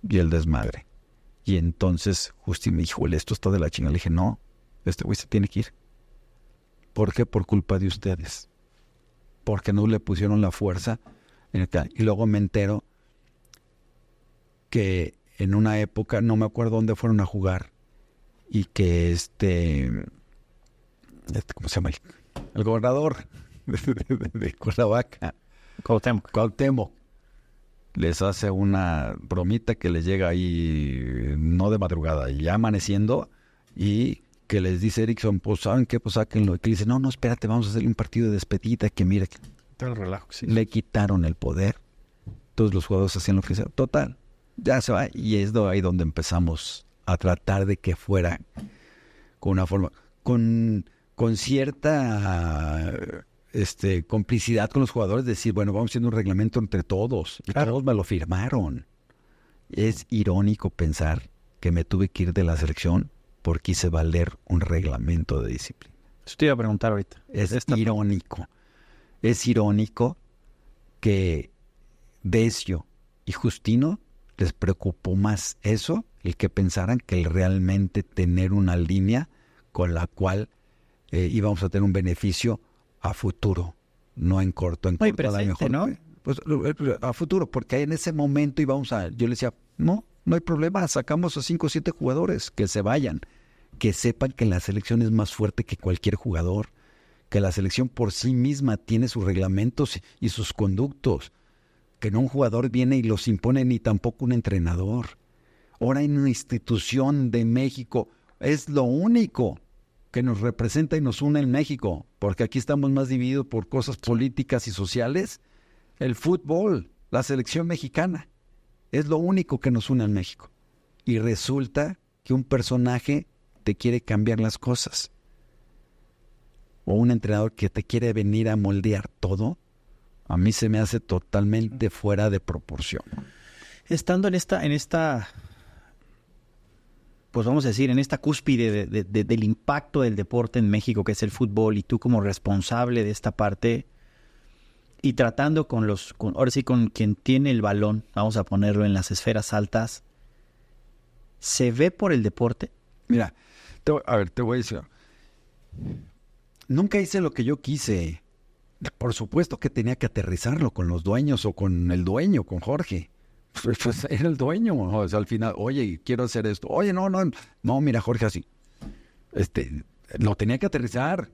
Y el desmadre. Y entonces Justi me dijo, esto está de la chingada. Le dije, no, este güey se tiene que ir. ¿Por qué? Por culpa de ustedes. Porque no le pusieron la fuerza. Y luego me entero que en una época, no me acuerdo dónde fueron a jugar, y que ¿cómo se llama? el gobernador de Cuernavaca, Cuauhtémoc, les hace una bromita que les llega ahí, no de madrugada, ya amaneciendo, y que les dice Erickson, pues ¿saben qué? Pues sáquenlo. Y que le dice, no, espérate, vamos a hacerle un partido de despedida, que mira, Todo el relajo, sí. le quitaron el poder. Todos los jugadores hacían lo que sea. Total, ya se va. Y es ahí donde empezamos a tratar de que fuera con una forma, con cierta complicidad con los jugadores, decir, bueno, vamos haciendo un reglamento entre todos. Y todos me lo firmaron. Es irónico pensar que me tuve que ir de la selección porque hice valer un reglamento de disciplina. Eso te iba a preguntar ahorita. Es irónico. Es irónico que Decio y Justino les preocupó más eso, el que pensaran que realmente tener una línea con la cual íbamos a tener un beneficio a futuro, no en corto. En Muy corto, a lo presente, mejor, ¿no? Pues a futuro, porque en ese momento yo le decía, no hay problema, sacamos a 5 o 7 jugadores, que se vayan, que sepan que la selección es más fuerte que cualquier jugador, que la selección por sí misma tiene sus reglamentos y sus conductos, que no un jugador viene y los impone ni tampoco un entrenador. Ahora en una institución de México es lo único que nos representa y nos une en México, porque aquí estamos más divididos por cosas políticas y sociales. El fútbol, la selección mexicana, es lo único que nos une en México. Y resulta que un personaje te quiere cambiar las cosas, o un entrenador que te quiere venir a moldear todo, a mí se me hace totalmente fuera de proporción. Estando en esta, pues vamos a decir, en esta cúspide del impacto del deporte en México, que es el fútbol, y tú como responsable de esta parte, y tratando ahora sí, con quien tiene el balón, vamos a ponerlo en las esferas altas, ¿se ve por el deporte? Mira, te voy a decir, nunca hice lo que yo quise. Por supuesto que tenía que aterrizarlo con los dueños o con el dueño, con Jorge. Pues era el dueño, o sea, al final, oye, quiero hacer esto. Oye, no, mira, Jorge, así. Lo tenía que aterrizar,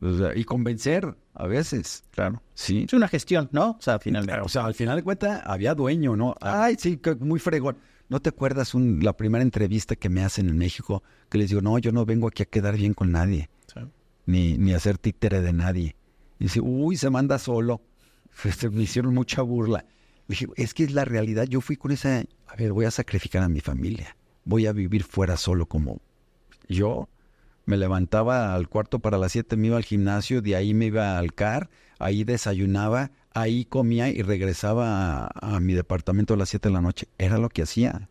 o sea, y convencer a veces. Claro. Sí. Es una gestión, ¿no? O sea, finalmente. O sea, al final de cuentas había dueño, ¿no? Ay, sí, muy fregón. ¿No te acuerdas la primera entrevista que me hacen en México? Que les digo, no, yo no vengo aquí a quedar bien con nadie. Sí. Ni a ser títere de nadie. Y dice, uy, se manda solo. Me hicieron mucha burla. Le dije, es que es la realidad. Yo fui con esa, a ver, voy a sacrificar a mi familia. Voy a vivir fuera solo como yo. Me levantaba al cuarto para las 7, me iba al gimnasio, de ahí me iba al CAR, ahí desayunaba, ahí comía y regresaba a mi departamento a las 7 de la noche. Era lo que hacía.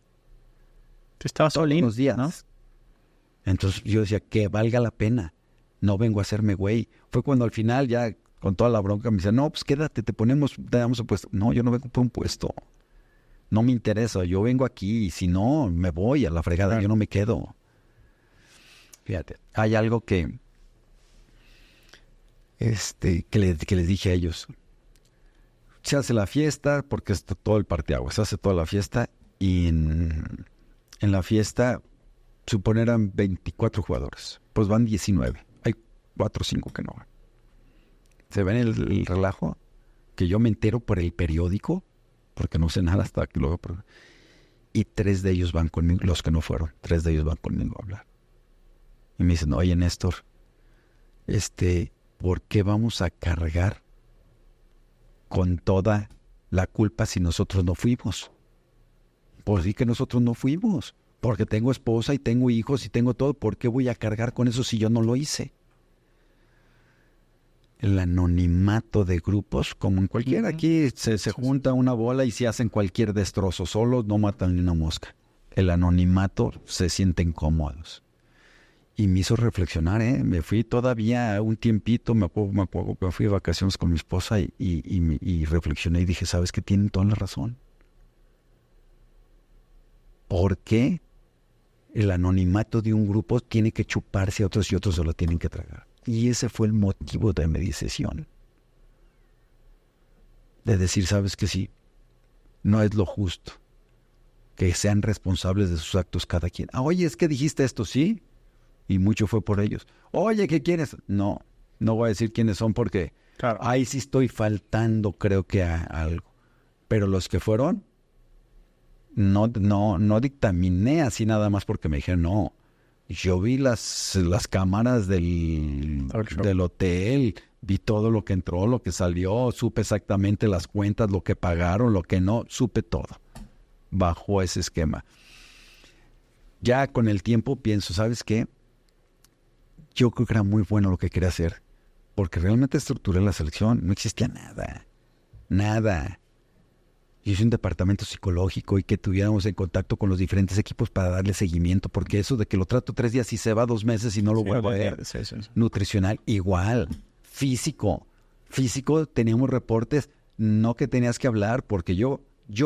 Tú estabas todos los días, ¿no? Entonces yo decía, que valga la pena. No vengo a hacerme güey. Fue cuando al final ya con toda la bronca me dice, no, pues quédate, te damos un puesto. No, yo no vengo por un puesto. No me interesa, yo vengo aquí y si no, me voy a la fregada, claro. Yo no me quedo. Fíjate, hay algo que les dije a ellos. Se hace la fiesta, porque es todo el parteaguas, se hace toda la fiesta y en la fiesta, suponer eran 24 jugadores, pues van 19. Hay 4 o 5 que no van. Se ven el relajo, que yo me entero por el periódico, porque no sé nada hasta que luego. Y 3 de ellos van conmigo, los que no fueron, 3 de ellos van conmigo a hablar. Y me dicen, oye Néstor, ¿por qué vamos a cargar con toda la culpa si nosotros no fuimos? Pues sí que nosotros no fuimos, porque tengo esposa y tengo hijos y tengo todo. ¿Por qué voy a cargar con eso si yo no lo hice? El anonimato de grupos, como en cualquiera, aquí se junta una bola y se hacen cualquier destrozo, solos no matan ni una mosca. El anonimato, se sienten cómodos. Y me hizo reflexionar, me fui todavía un tiempito, me fui de vacaciones con mi esposa y reflexioné y dije, ¿sabes qué? Tienen toda la razón. ¿Por qué el anonimato de un grupo tiene que chuparse a otros y otros se lo tienen que tragar? Y ese fue el motivo de mi decisión. De decir, ¿sabes qué? Sí, no es lo justo que sean responsables de sus actos cada quien. Oye, es que dijiste esto, ¿sí? Y mucho fue por ellos. Oye, ¿qué quieres? No, No voy a decir quiénes son porque Claro. ahí sí estoy faltando, creo que a algo. Pero los que fueron, no dictaminé así nada más porque me dijeron no. Yo vi las cámaras del hotel, vi todo lo que entró, lo que salió, supe exactamente las cuentas, lo que pagaron, lo que no, supe todo bajo ese esquema. Ya con el tiempo pienso, ¿sabes qué? Yo creo que era muy bueno lo que quería hacer, porque realmente estructuré la selección, no existía nada. Yo hice un departamento psicológico y que tuviéramos en contacto con los diferentes equipos para darle seguimiento, porque eso de que lo trato 3 días y se va 2 meses y no lo vuelvo a ver. Sí. Nutricional, igual. Físico, teníamos reportes, no que tenías que hablar, porque yo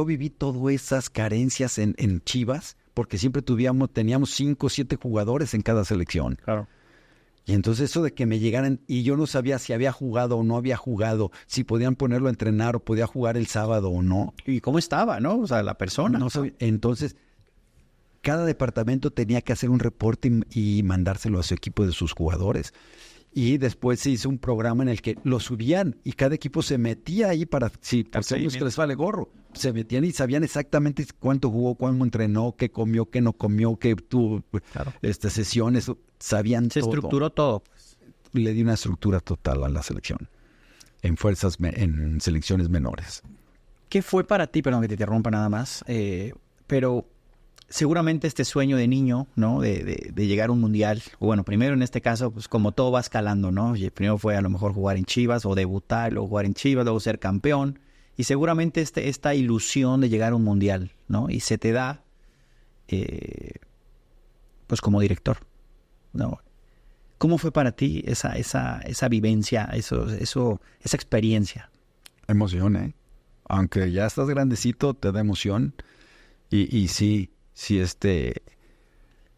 viví todas esas carencias en Chivas, porque siempre teníamos 5 o 7 jugadores en cada selección. Claro. Y entonces eso de que me llegaran y yo no sabía si había jugado o no había jugado, si podían ponerlo a entrenar o podía jugar el sábado o no. ¿Y cómo estaba, no? O sea, la persona. No sabía. Entonces, cada departamento tenía que hacer un reporte y mandárselo a su equipo de sus jugadores. Y después se hizo un programa en el que lo subían y cada equipo se metía ahí para, sí, porque a ellos que les vale gorro, se metían y sabían exactamente cuánto jugó, cuánto entrenó, qué comió, qué no comió, qué tuvo, Claro. sesiones, sabían Se todo. estructuró todo. Le di una estructura total a la selección, en selecciones menores. ¿Qué fue para ti, perdón que te interrumpa nada más, pero seguramente este sueño de niño, ¿no? De llegar a un mundial, o bueno, primero en este caso, pues como todo va escalando, ¿no? Y primero fue a lo mejor jugar en Chivas o debutar, luego jugar en Chivas, luego ser campeón, y seguramente esta ilusión de llegar a un mundial, ¿no? Y se te da, pues como director, ¿no? ¿Cómo fue para ti esa vivencia, esa experiencia? Emoción, ¿eh? Aunque ya estás grandecito, te da emoción. Y sí,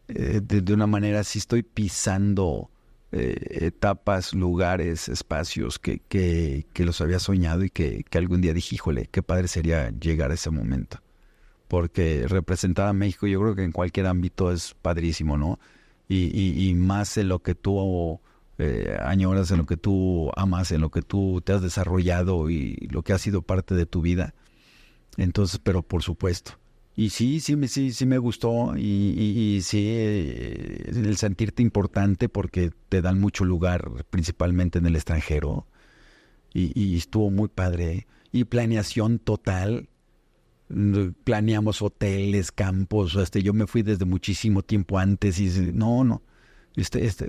de una manera sí estoy pisando etapas, lugares, espacios que los había soñado y que algún día dije, híjole, qué padre sería llegar a ese momento. Porque representar a México yo creo que en cualquier ámbito es padrísimo, ¿no? Y más en lo que tú añoras, en lo que tú amas, en lo que tú te has desarrollado y lo que ha sido parte de tu vida. Entonces, pero por supuesto. Y sí me gustó y sí, el sentirte importante porque te dan mucho lugar, principalmente en el extranjero. Y estuvo muy padre. Y planeación total. Planeamos hoteles, campos. Yo me fui desde muchísimo tiempo antes y no.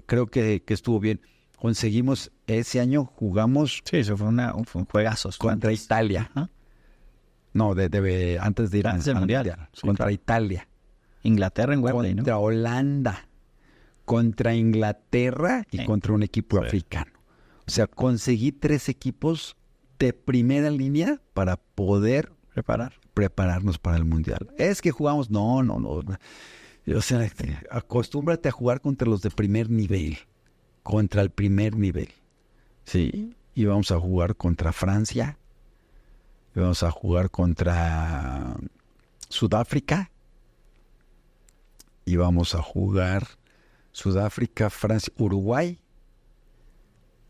Creo que estuvo bien. Conseguimos, ese año jugamos. Sí, eso fue un juegazo. Contra Italia. ¿Ah? No, antes de ir Antes del Mundial. Sí, contra claro. Italia. Inglaterra en Wembley, ¿no? Contra Holanda. Contra Inglaterra y Sí. contra un equipo africano. O sea, conseguí 3 equipos de primera línea para poder prepararnos para el Mundial. Es que jugamos, no. O sea, acostúmbrate a jugar contra los de primer nivel. Contra el primer nivel. Sí. Y vamos a jugar contra Francia. Y vamos a jugar contra Sudáfrica. Y vamos a jugar Sudáfrica, Francia, Uruguay.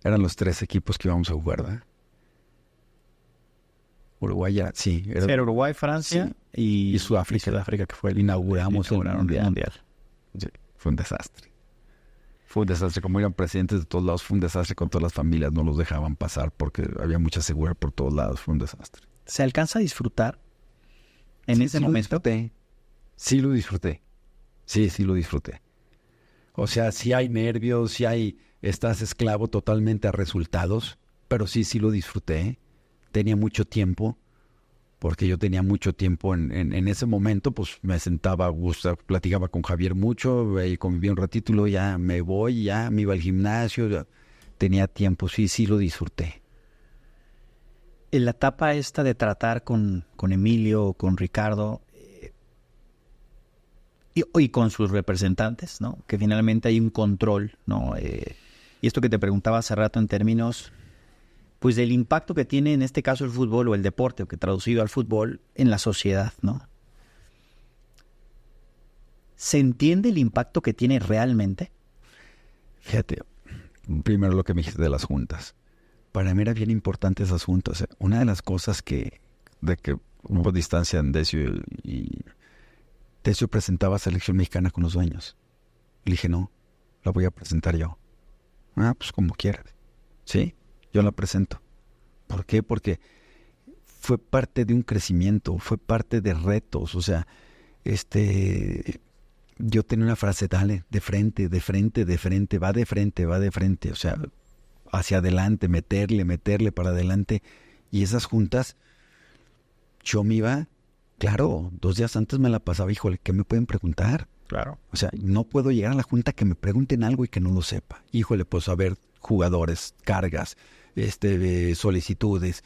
Eran los 3 equipos que íbamos a jugar, ¿verdad? Uruguay ya, sí. Era Uruguay, Francia y Sudáfrica. Y Sudáfrica, que fue Inauguramos el mundial. Sí. Fue un desastre. Como eran presidentes de todos lados, fue un desastre con todas las familias. No los dejaban pasar porque había mucha seguridad por todos lados. Fue un desastre. ¿Se alcanza a disfrutar en ese momento? Sí lo disfruté. Sí lo disfruté. O sea, sí hay nervios, estás esclavo totalmente a resultados, pero sí lo disfruté. Tenía mucho tiempo, porque yo tenía mucho tiempo en ese momento, pues me sentaba a gusto, platicaba con Javier mucho, convivía un ratito y luego ya me voy, ya me iba al gimnasio, ya tenía tiempo, sí lo disfruté. En la etapa esta de tratar con Emilio, con Ricardo y con sus representantes, ¿no? Que finalmente hay un control, ¿no? Y esto que te preguntaba hace rato en términos, pues del impacto que tiene en este caso el fútbol o el deporte, o que traducido al fútbol, en la sociedad, ¿no? ¿Se entiende el impacto que tiene realmente? Fíjate, primero lo que me dijiste de las juntas. Para mí era bien importante esas juntas. Una de las cosas de que hubo distancia en Decio y Decio presentaba a Selección Mexicana con los dueños. Le dije, no, la voy a presentar yo. Ah, pues como quieras. Sí, yo la presento. ¿Por qué? Porque fue parte de un crecimiento, fue parte de retos. O sea, yo tenía una frase, dale, de frente, de frente, de frente, va de frente, va de frente. O sea, hacia adelante, meterle para adelante. Y esas juntas, yo me iba, claro, 2 días antes me la pasaba, híjole, ¿qué me pueden preguntar? Claro. O sea, no puedo llegar a la junta que me pregunten algo y que no lo sepa. Híjole, pues a ver, jugadores, cargas, solicitudes,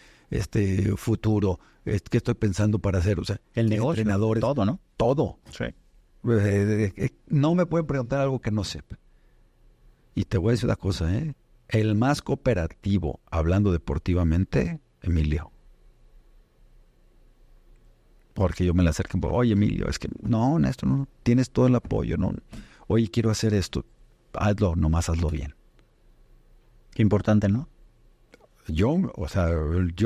futuro, qué estoy pensando para hacer, o sea, el negocio, entrenadores, todo, ¿no? Todo. Sí. No me pueden preguntar algo que no sepa. Y te voy a decir una cosa, el más cooperativo, hablando deportivamente, Emilio. Porque yo me le acerco, oye Emilio, es que no, Néstor, no, tienes todo el apoyo, no, oye, quiero hacer esto, hazlo, nomás hazlo bien. Qué importante, ¿no? Yo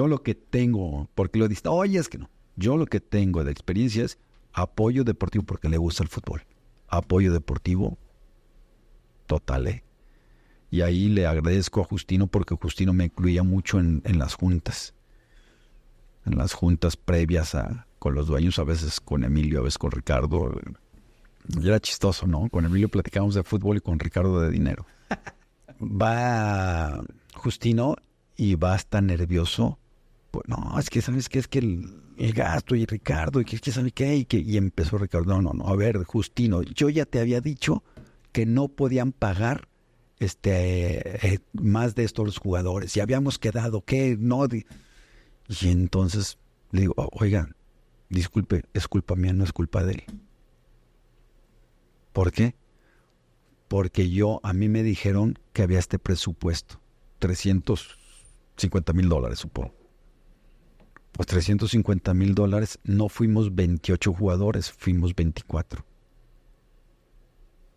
lo que tengo, porque lo diste, oye, es que no, yo lo que tengo de experiencia es apoyo deportivo porque le gusta el fútbol. Apoyo deportivo total, Y ahí le agradezco a Justino porque Justino me incluía mucho en las juntas. En las juntas previas con los dueños, a veces con Emilio, a veces con Ricardo. Y era chistoso, ¿no? Con Emilio platicábamos de fútbol y con Ricardo de dinero. Va Justino y va hasta nervioso. Pues, no, es que ¿sabes qué? Es que el gasto y Ricardo, y que ¿sabe qué? Y empezó Ricardo, no, a ver, Justino, yo ya te había dicho que no podían pagar más de estos los jugadores. Y habíamos quedado que no... Y entonces le digo, oigan, disculpe, es culpa mía, no es culpa de él. ¿Por qué? Porque a mí me dijeron que había este presupuesto, $350,000, supongo. Pues $350,000, no fuimos 28 jugadores, fuimos 24.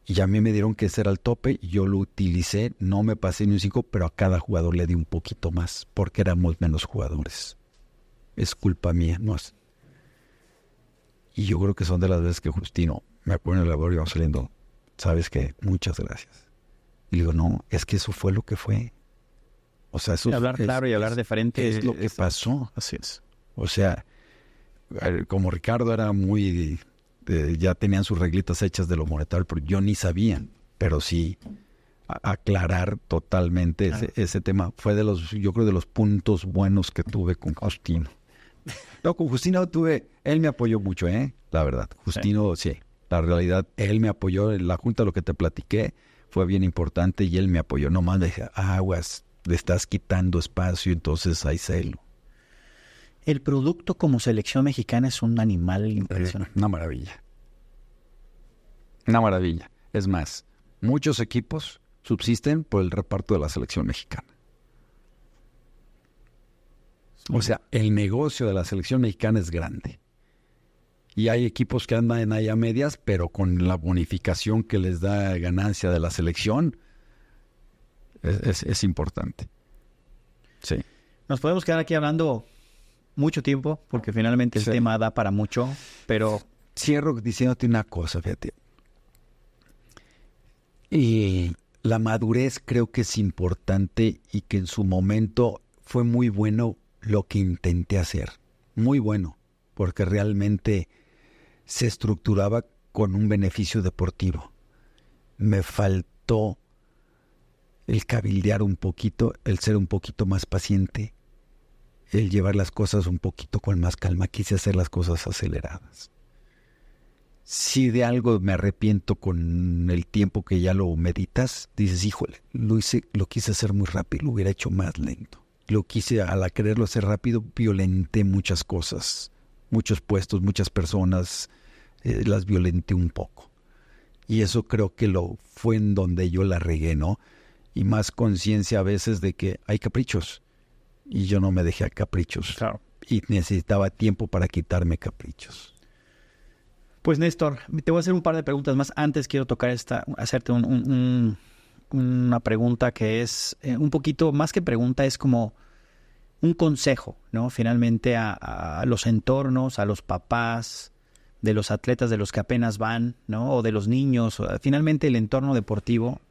Y a mí me dieron que ese era el tope, y yo lo utilicé, no me pasé ni un 5, pero a cada jugador le di un poquito más, porque éramos menos jugadores. Es culpa mía, no es. Y yo creo que son de las veces que Justino, me acuerdo en el laboratorio, íbamos saliendo, ¿sabes qué? Muchas gracias. Y le digo, no, es que eso fue lo que fue. O sea, eso hablar claro y hablar de frente es lo que pasó. Así es. O sea, como Ricardo era muy... ya tenían sus reglitas hechas de lo monetario, pero yo ni sabía. Pero sí, aclarar totalmente ese tema. Fue yo creo, de los puntos buenos que tuve con Justino. No, con Justino él me apoyó mucho, la verdad. Justino, sí. La realidad, él me apoyó. En la junta, lo que te platiqué, fue bien importante y él me apoyó. Nomás me decía, aguas, le estás quitando espacio, entonces hay celo. El producto como selección mexicana es un animal impresionante. Una maravilla. Una maravilla. Es más, muchos equipos subsisten por el reparto de la selección mexicana. O sea, el negocio de la selección mexicana es grande. Y hay equipos que andan ahí a medias, pero con la bonificación que les da ganancia de la selección, es importante. Sí. Nos podemos quedar aquí hablando mucho tiempo, porque finalmente el tema da para mucho, pero... Cierro diciéndote una cosa, fíjate. Y la madurez creo que es importante y que en su momento fue muy bueno lo que intenté hacer. Muy bueno, porque realmente se estructuraba con un beneficio deportivo. Me faltó el cabildear un poquito, el ser un poquito más paciente, el llevar las cosas un poquito con más calma. Quise hacer las cosas aceleradas. Si de algo me arrepiento con el tiempo que ya lo meditas, dices, híjole, lo quise hacer muy rápido, lo hubiera hecho más lento. Lo quise, al quererlo hacer rápido, violenté muchas cosas, muchos puestos, muchas personas, las violenté un poco. Y eso creo que fue en donde yo la regué, ¿no? Y más conciencia a veces de que hay caprichos. Y yo no me dejé a caprichos. Claro. Y necesitaba tiempo para quitarme caprichos. Pues Néstor, te voy a hacer un par de preguntas más. Antes quiero tocar hacerte un una pregunta que es un poquito, más que pregunta, es como un consejo, ¿no? Finalmente a los entornos, a los papás de los atletas de los que apenas van, ¿no? O de los niños, finalmente el entorno deportivo.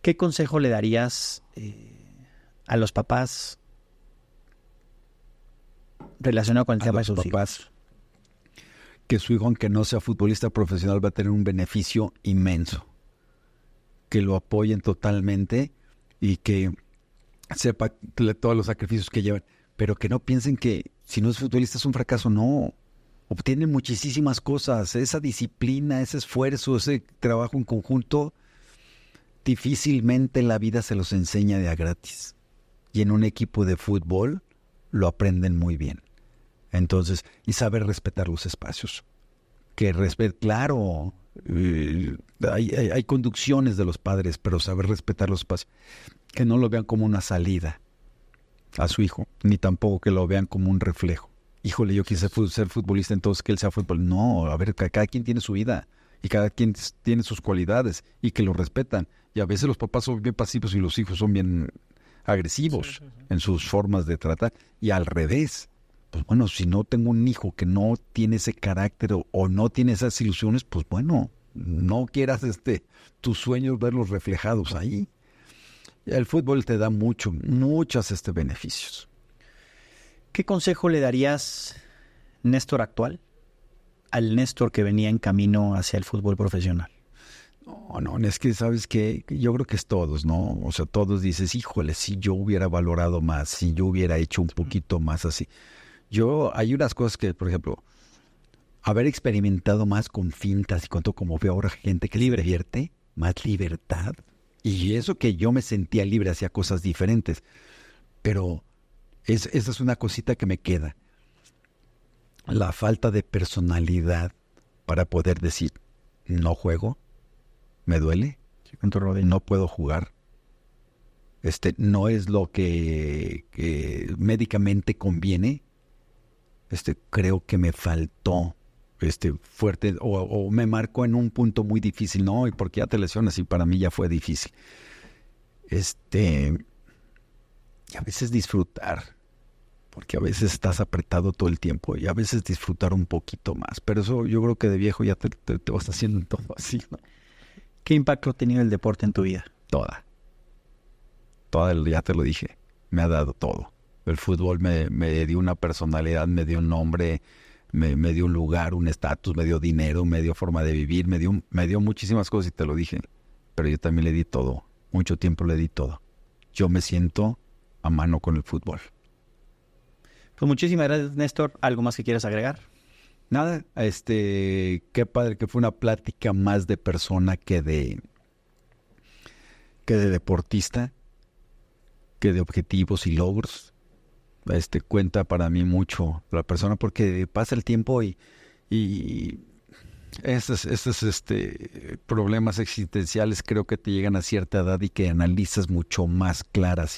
¿Qué consejo le darías a los papás relacionado con el tema de sus hijos? Que su hijo, aunque no sea futbolista profesional, va a tener un beneficio inmenso. Que lo apoyen totalmente y que sepa todos los sacrificios que llevan. Pero que no piensen que si no es futbolista es un fracaso. No. Obtienen muchísimas cosas. Esa disciplina, ese esfuerzo, ese trabajo en conjunto, difícilmente en la vida se los enseña de a gratis. Y en un equipo de fútbol lo aprenden muy bien. Entonces, y saber respetar los espacios. Claro, hay conducciones de los padres, pero saber respetar los espacios. Que no lo vean como una salida a su hijo, ni tampoco que lo vean como un reflejo. Híjole, yo quise ser futbolista, entonces que él sea futbolista. No, a ver, cada quien tiene su vida y cada quien tiene sus cualidades y que lo respetan. Y a veces los papás son bien pasivos y los hijos son bien agresivos en sus formas de tratar. Y al revés. Pues bueno, si no tengo un hijo que no tiene ese carácter o no tiene esas ilusiones, pues bueno, no quieras tus sueños verlos reflejados ahí. El fútbol te da muchos beneficios. ¿Qué consejo le darías, Néstor actual, al Néstor que venía en camino hacia el fútbol profesional? No, es que sabes que yo creo que es todos, ¿no? O sea, todos dices, híjole, si yo hubiera valorado más, si yo hubiera hecho un poquito más así. Hay unas cosas que, por ejemplo, haber experimentado más con fintas y con todo, como veo ahora gente que se divierte, más libertad. Y eso que yo me sentía libre, hacía cosas diferentes. Pero esa es una cosita que me queda. La falta de personalidad para poder decir, no juego, me duele, no puedo jugar. No es lo que médicamente conviene. Creo que me faltó fuerte o me marcó en un punto muy difícil, ¿no? Y porque ya te lesionas y para mí ya fue difícil. Y a veces disfrutar, porque a veces estás apretado todo el tiempo y a veces disfrutar un poquito más. Pero eso yo creo que de viejo ya te vas haciendo todo así, ¿no? ¿Qué impacto ha tenido el deporte en tu vida? Toda, ya te lo dije, me ha dado todo. El fútbol me dio una personalidad, me dio un nombre, me dio un lugar, un estatus, me dio dinero, me dio forma de vivir, me dio muchísimas cosas y te lo dije. Pero yo también le di todo, mucho tiempo le di todo. Yo me siento a mano con el fútbol. Pues muchísimas gracias, Néstor. ¿Algo más que quieras agregar? Nada, qué padre que fue una plática más de persona que de deportista, que de objetivos y logros. Cuenta para mí mucho la persona porque pasa el tiempo y esos problemas existenciales creo que te llegan a cierta edad y que analizas mucho más claras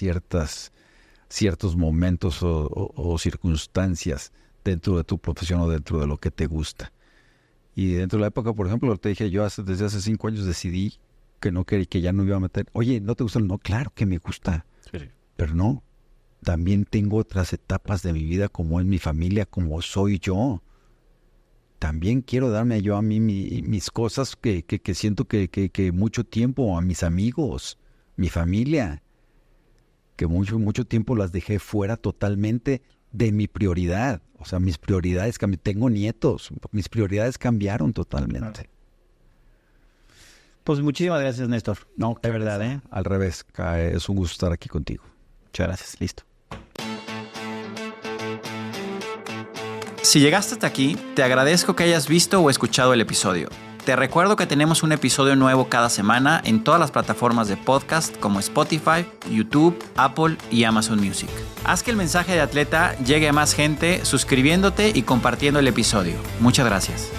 ciertos momentos o circunstancias dentro de tu profesión o dentro de lo que te gusta. Y dentro de la época, por ejemplo, te dije, yo desde hace 5 años decidí que no quería, que ya no iba a meter. Oye, ¿no te gusta? No, claro que me gusta. Sí. Pero no. También tengo otras etapas de mi vida, como es mi familia, como soy yo. También quiero darme yo a mí mis cosas que siento que mucho tiempo, a mis amigos, mi familia, que mucho tiempo las dejé fuera totalmente de mi prioridad. O sea, mis prioridades cambiaron. Tengo nietos, mis prioridades cambiaron totalmente. Pues muchísimas gracias, Néstor. No, de verdad, ¿eh? Al revés, es un gusto estar aquí contigo. Muchas gracias, listo. Si llegaste hasta aquí, te agradezco que hayas visto o escuchado el episodio. Te recuerdo que tenemos un episodio nuevo cada semana en todas las plataformas de podcast como Spotify, YouTube, Apple y Amazon Music. Haz que el mensaje de Atleta llegue a más gente suscribiéndote y compartiendo el episodio. Muchas gracias.